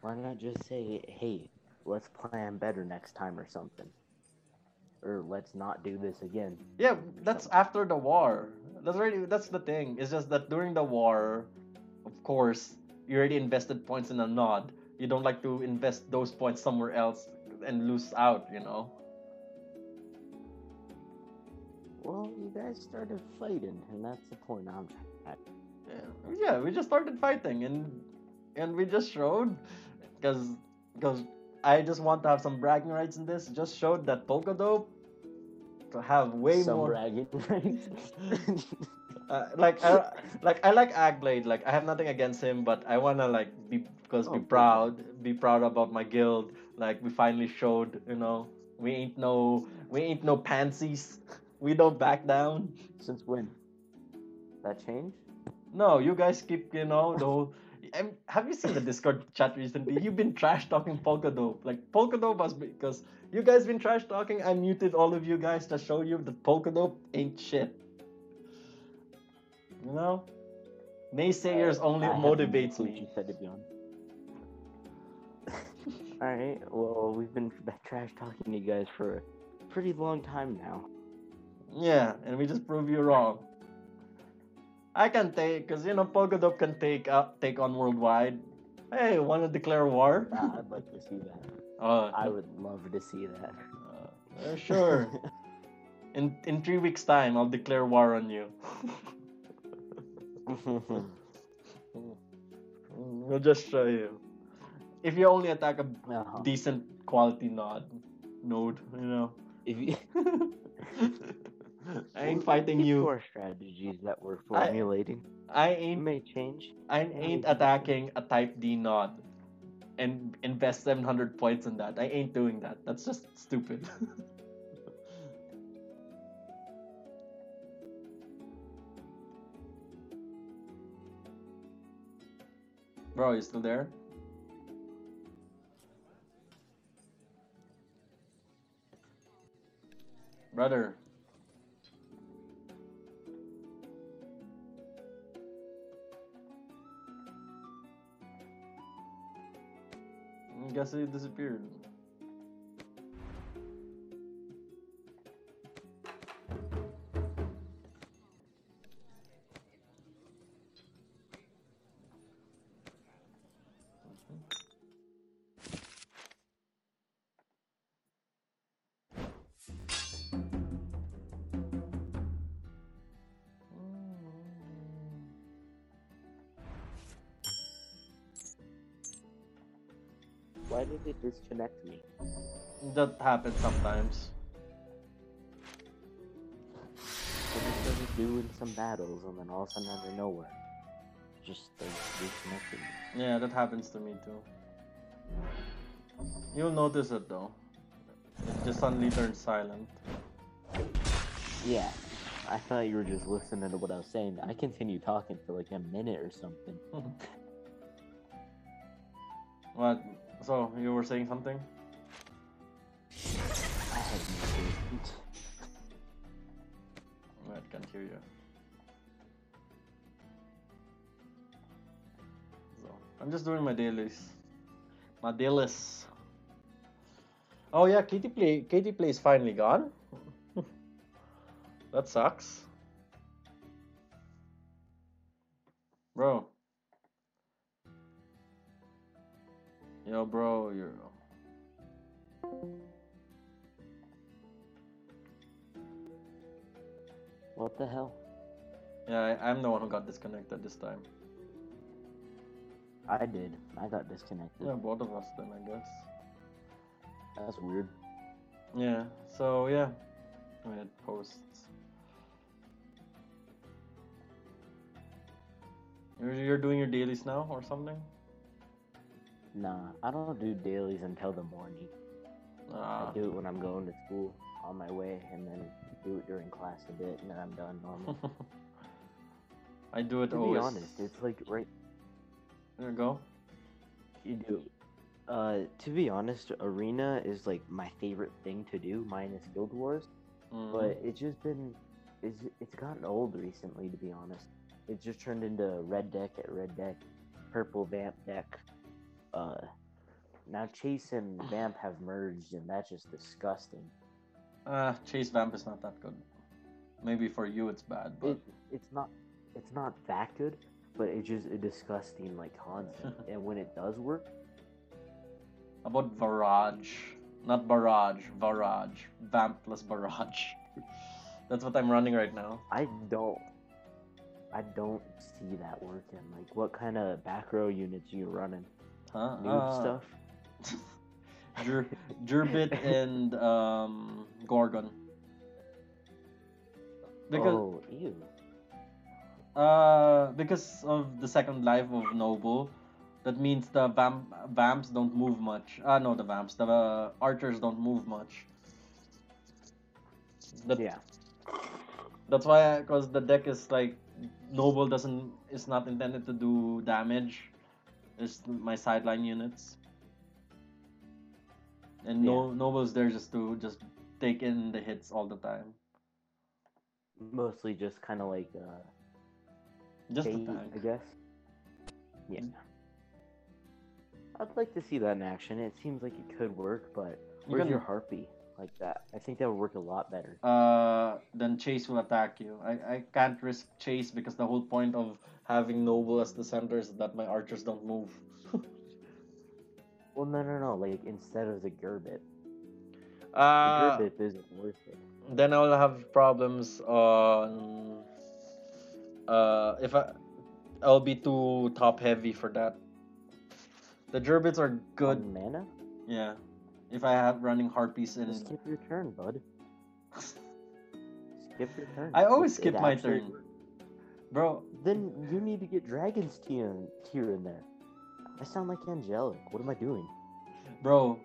Why not just say, hey, let's plan better next time or something? Or let's not do this again. Yeah, that's after the war. That's the thing. It's just that during the war, of course, you already invested points in a nod. You don't like to invest those points somewhere else and lose out, Well, you guys started fighting, and that's the point I'm at. Yeah, we just started fighting, and we just showed, because I just want to have some bragging rights in this. Just showed that Polkadot to have way some more bragging rights. I like Agblade. Like, I have nothing against him, but I wanna be proud about my guild. Like, we finally showed, we ain't no pansies. We don't back down. Since when? That changed? No, you guys keep, the whole. Have you seen the Discord chat recently? You've been trash talking Polkadot. Like, Polkadot was, because you guys been trash talking. I muted all of you guys to show you that Polkadot ain't shit. Naysayers only motivates me. You said, to be honest. All right. Well, we've been trash talking to you guys for a pretty long time now. Yeah, and we just prove you wrong. I can take, because Polkadot can take on worldwide. Hey, want to declare war? I'd like to see that. I would love to see that. Sure. In 3 weeks' time, I'll declare war on you. We'll just show you. If you only attack a decent quality node, If you... I ain't fighting Keep to you. our strategies that we're I formulating. I It ain't may change. I It may ain't be different. attacking a type D nod and invest 700 points in that. I ain't doing that. That's just stupid. Bro, you still there? Brother. I guess he disappeared. Why did it disconnect me? That happens sometimes. I just started doing some battles, and then all of a sudden, out of nowhere, just like disconnected me. Yeah, that happens to me too. You'll notice it though. It just suddenly turns silent. Yeah, I thought you were just listening to what I was saying. I continued talking for like a minute or something. What? So, you were saying something? I had no statement. I can't hear you. So, I'm just doing my dailies. My dailies. Oh yeah, Katie Play is finally gone. That sucks. Bro. Yo, bro, you're... What the hell? Yeah, I'm the one who got disconnected this time. I did. I got disconnected. Yeah, both of us then, I guess. That's weird. Yeah, so yeah. We had posts. You're doing your dailies now or something? Nah, I don't do dailies until the morning. I do it when I'm going to school on my way, and then do it during class a bit, and then I'm done normal. I do it To always. be honest, it's like right. There you go. You do. To be honest, arena is like my favorite thing to do, minus Guild Wars. But it's just been, it's gotten old recently, to be honest. It just turned into red deck at red deck, purple vamp deck. Now Chase and Vamp have merged, and that's just disgusting. Chase Vamp is not that good. Maybe for you it's bad, but It's not that good, but it's just a disgusting like concept. And when it does work, about Barrage, not Barrage, Barrage, Vamp plus Barrage. That's what I'm running right now. I don't see that working. Like, what kind of back row units you running? Huh? Noob stuff. Gerbit and Gorgon. Because Oh, ew. because of the second life of Noble, that means the vamps don't move much. No, the archers don't move much. Yeah. That's why, because the deck is like Noble is not intended to do damage. It's my sideline units, and Noble's there just to take in the hits all the time. Mostly just kind of like Just a bait, tank. I guess. Yeah. I'd like to see that in action. It seems like it could work, but where's your Harpy like that? I think that would work a lot better. Then Chase will attack you. I can't risk Chase because the whole point of having Noble as the center is that my archers don't move. Well, no. Like, instead of the Gerbit. The Uh, Gerbit isn't worth it. Then I'll have problems on if I'll be too top heavy for that. The Gerbits are good. On mana? Yeah. If I have running Harpies and Just skip your turn, bud. skip your turn. I always It skip my actually turn. works. Bro, Then you need to get Dragon's tier in there. I sound like angelic. What am I doing? bro,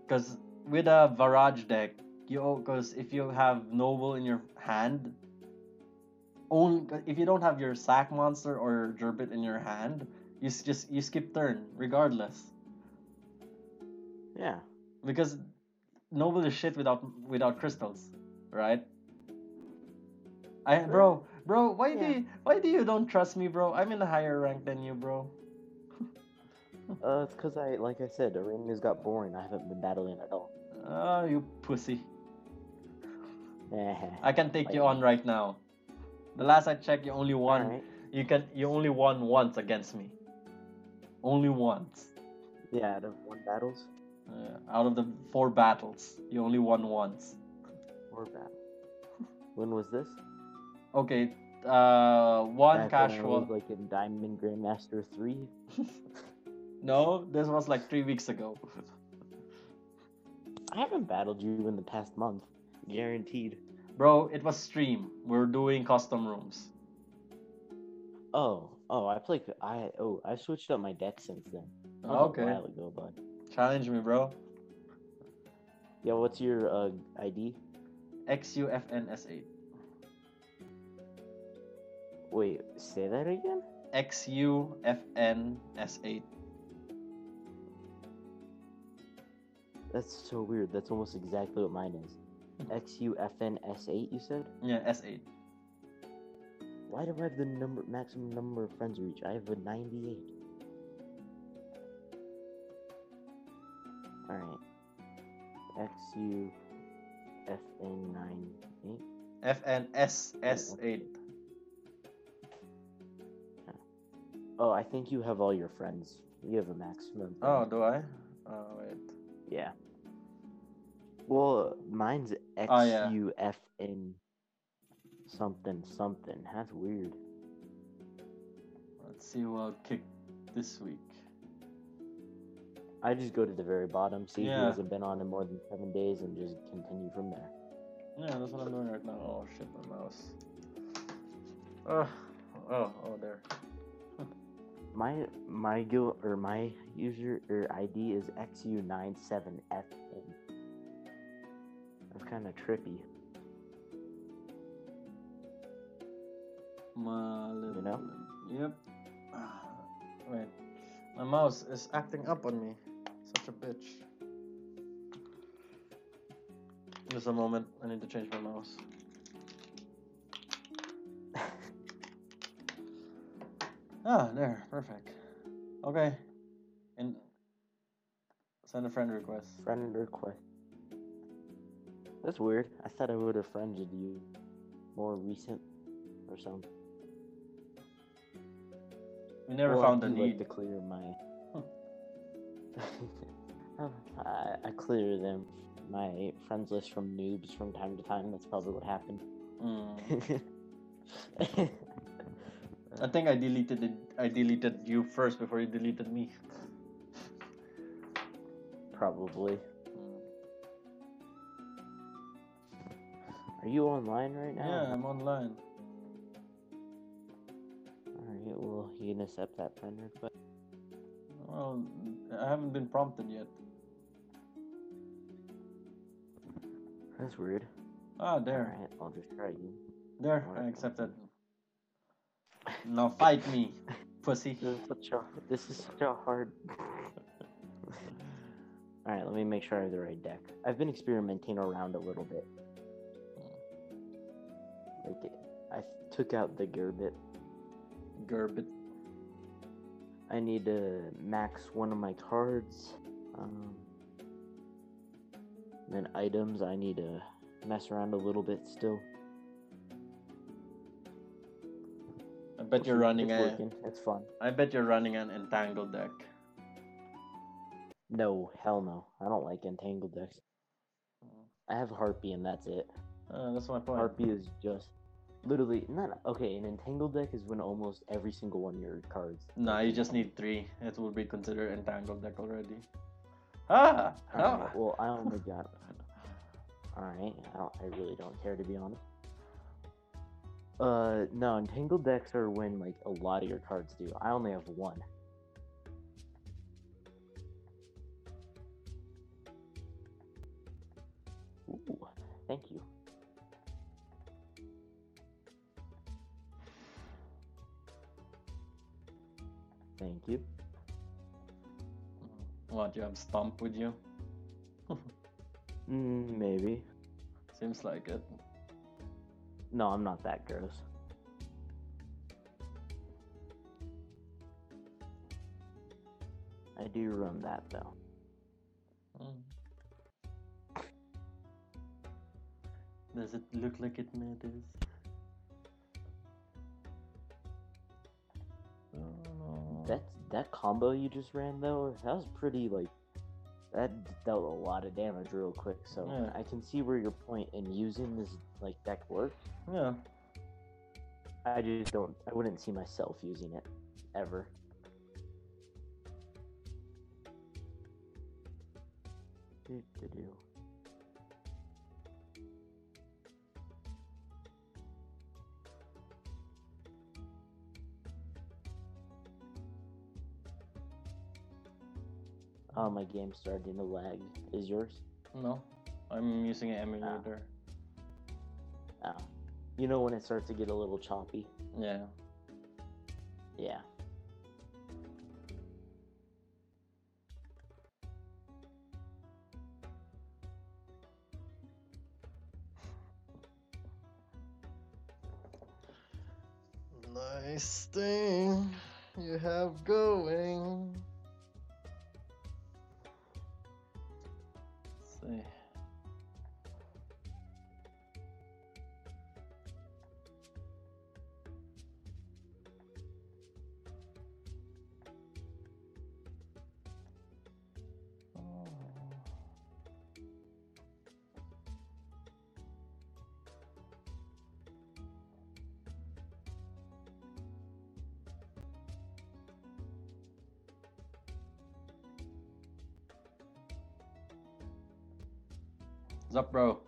because with a Varaj deck, because if you have Noble in your hand, if you don't have your sack monster or Gerbit in your hand, you skip turn regardless. Yeah. Because Noble is shit without crystals, right? Bro, why do you don't trust me, bro? I'm in a higher rank than you, bro. It's because like I said, arenas got boring. I haven't been battling at all. Oh, you pussy. I can take you on right now. The last I checked, you only won. Alright. You only won once against me. Only once. Yeah, out of 1 battles. Out of the 4 battles, you only won once. 4 battles. When was this? Okay, one Back when I casual. was like in Diamond Grandmaster 3. No, this was like 3 weeks ago. I haven't battled you in the past month. Guaranteed. Bro, it was stream. We're doing custom rooms. I've switched up my deck since then. That was Okay. a while ago, bud. Challenge me, bro. Yeah, what's your ID? XUFNS8. Wait, say that again? XUFNS8. That's so weird. That's almost exactly what mine is. XUFNS8, you said? Yeah, S8. Why do I have the maximum number of friends reach? I have a 98. Alright. XUFN98. FNSS8. Oh, I think you have all your friends. You have a maximum. Oh, do I? Oh, wait. Yeah. Well, mine's Oh, yeah. XUFN something something. That's weird. Let's see who I'll kick this week. I just go to the very bottom, see Yeah. who hasn't been on in more than 7 days, and just continue from there. Yeah, that's what I'm doing right now. Oh shit, my mouse. Oh, there. My guild or my user or ID is XU97FN. That's kind of trippy. You know? Yep. Wait, my mouse is acting up on me. Such a bitch. Just a moment. I need to change my mouse. There. Perfect. Okay. And send a friend request. Friend request. That's weird. I thought I would have friended you more recent or something. We never Well, found I the do need. like to clear my. I clear them my friends list from noobs from time to time. That's probably what happened. I think I deleted it. I deleted you first before you deleted me. Probably. Are you online right now? Yeah, I'm online. Alright, well, you gonna accept that friend request? Well, I haven't been prompted yet. That's weird. There. Alright, I'll just try you. There, I accepted. Now fight me, pussy. This is such a hard... Alright, let me make sure I have the right deck. I've been experimenting around a little bit. Like, I took out the Gerbit. Gerbit. I need to max one of my cards. Then items, I need to mess around a little bit still. I bet you're running it's working. It's fun. I bet you're running an entangled deck. No, hell no. I don't like entangled decks. I have Harpy and that's it. That's my point. Harpy is just literally not okay. An entangled deck is when almost every single one of your cards. Nah, you just need 3. It will be considered entangled deck already. Alright, well I only got. Alright, I really don't care to be honest. No, entangled decks are when like a lot of your cards do. I only have one. Ooh, thank you. Thank you. What, you have Stomp with you? Maybe. Seems like it. No, I'm not that gross. I do run that though. Does it look like it matters? That combo you just ran though, that was pretty like that dealt a lot of damage real quick. So Yeah. I can see where your point in using this like deck works. Yeah. I wouldn't see myself using it ever. Do. Oh, my game's starting to lag. Is yours? No, I'm using an emulator. Oh. You know when it starts to get a little choppy? Yeah. Yeah. Nice thing you have going. Let's see. What's up, bro?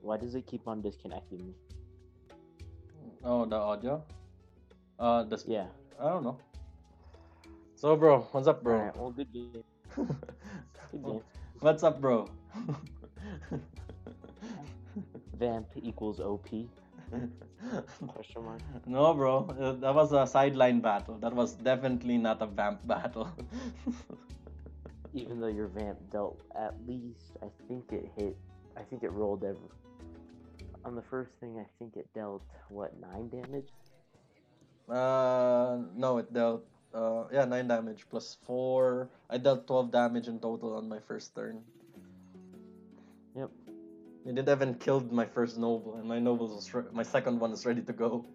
Why does it keep on disconnecting me? Oh, the audio? Yeah. I don't know. So, bro, what's up, bro? Alright, well, good game. Good game. What's up, bro? Vamp equals OP? Question mark? No, bro. That was a sideline battle. That was definitely not a vamp battle. Even though your vamp dealt at least, I think it rolled every. On the first thing, I think it dealt, what, 9 damage? No, it dealt, 9 damage plus 4. I dealt 12 damage in total on my first turn. Yep. It didn't even killed my first noble, and my second one is ready to go.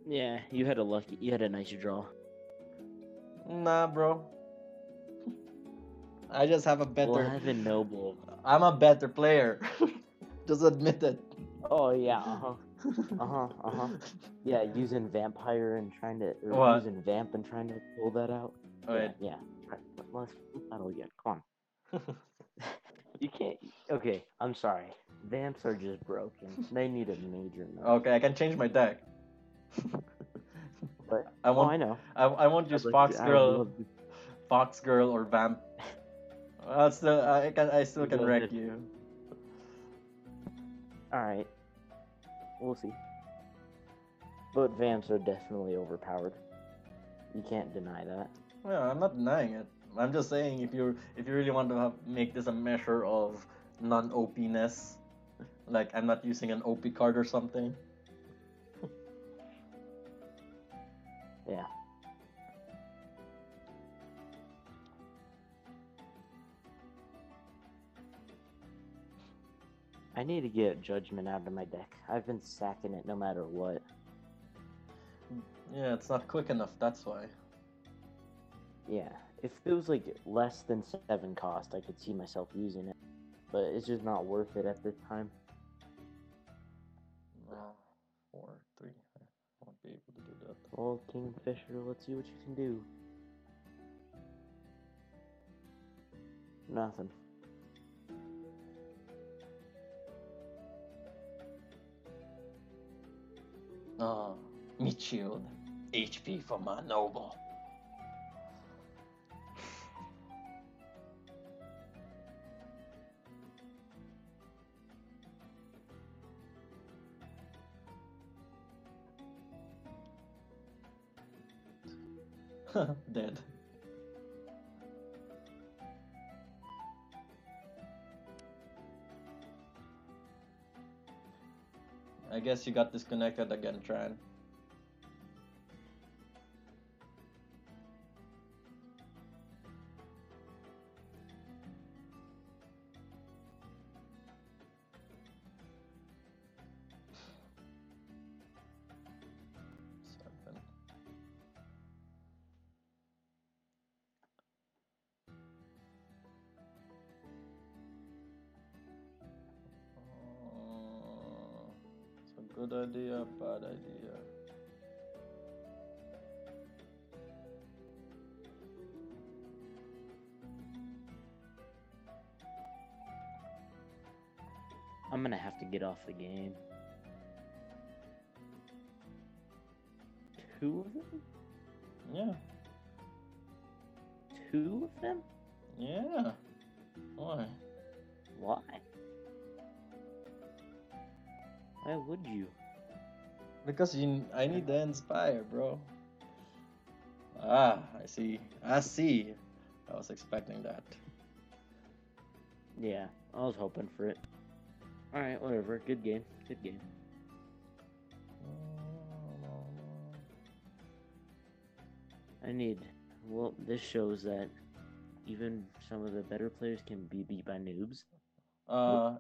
Yeah, you had a nice draw. Nah, bro. I just have a better. Well, I have a noble. I'm a better player. Just admit it. Oh yeah, Yeah, using vampire and trying to, using vamp and trying to pull that out. Wait. Yeah. Let's battle again. Come on. You can't. Okay, I'm sorry. Vamps are just broken. They need a major nerf. Okay, I can change my deck. But I won't. I know. I won't use Fox Girl or Vamp. I still can wreck you. All right. We'll see. But vamps are definitely overpowered. You can't deny that. Yeah, I'm not denying it. I'm just saying if you really want to make this a measure of non-OP-ness, like I'm not using an OP card or something. Yeah. I need to get Judgment out of my deck. I've been sacking it no matter what. Yeah, it's not quick enough, that's why. Yeah, if it was like less than 7 cost, I could see myself using it. But it's just not worth it at this time. No, 4, 3. I won't be able to do that. Well, Kingfisher, let's see what you can do. Nothing. Oh, meat shield. HP for my noble. Dead. I guess you got disconnected again, Tran. Seven. It's a good idea, bad idea. I'm gonna have to get off the game. 2 of them? Yeah. 2 of them? Yeah. Why? Why? Why would you? Because I need the inspire, bro. Ah, I see. I see. I was expecting that. Yeah, I was hoping for it. Alright, whatever. Good game. Good game. I need... Well, this shows that even some of the better players can be beat by noobs.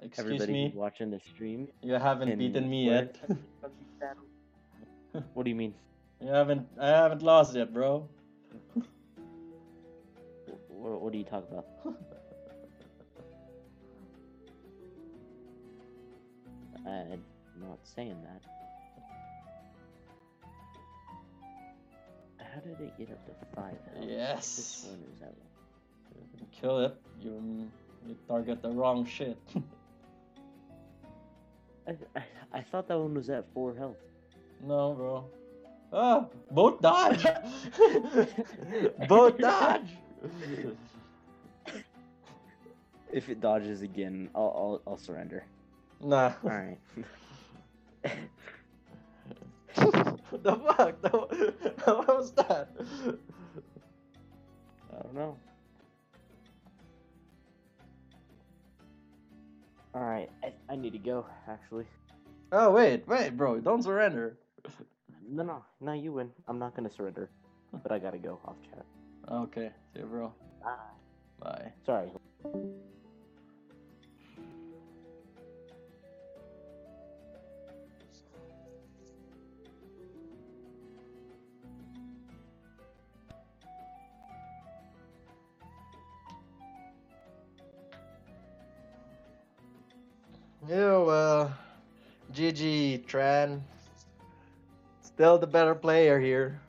Excuse Everybody me. who's watching the stream... You haven't can beaten me learn yet. What do you mean? I haven't lost yet, bro. What do you talk about? I'm not saying that. How did it get up to 5 health? Yes. Which one is that one? Kill it. You target the wrong shit. I thought that one was at 4 health. No, bro. Ah, both dodge. Both dodge. If it dodges again, I'll surrender. Nah. All right. What the fuck? What was that? I don't know. All right, I need to go. Actually. Oh wait, bro! Don't surrender. No, you win. I'm not gonna surrender, but I gotta go off chat. Okay, see you, bro. Bye. Bye. Sorry. Yeah, GG, Tran. Still the better player here.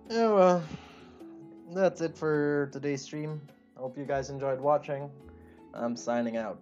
Yeah, well, that's it for today's stream. Hope you guys enjoyed watching. I'm signing out.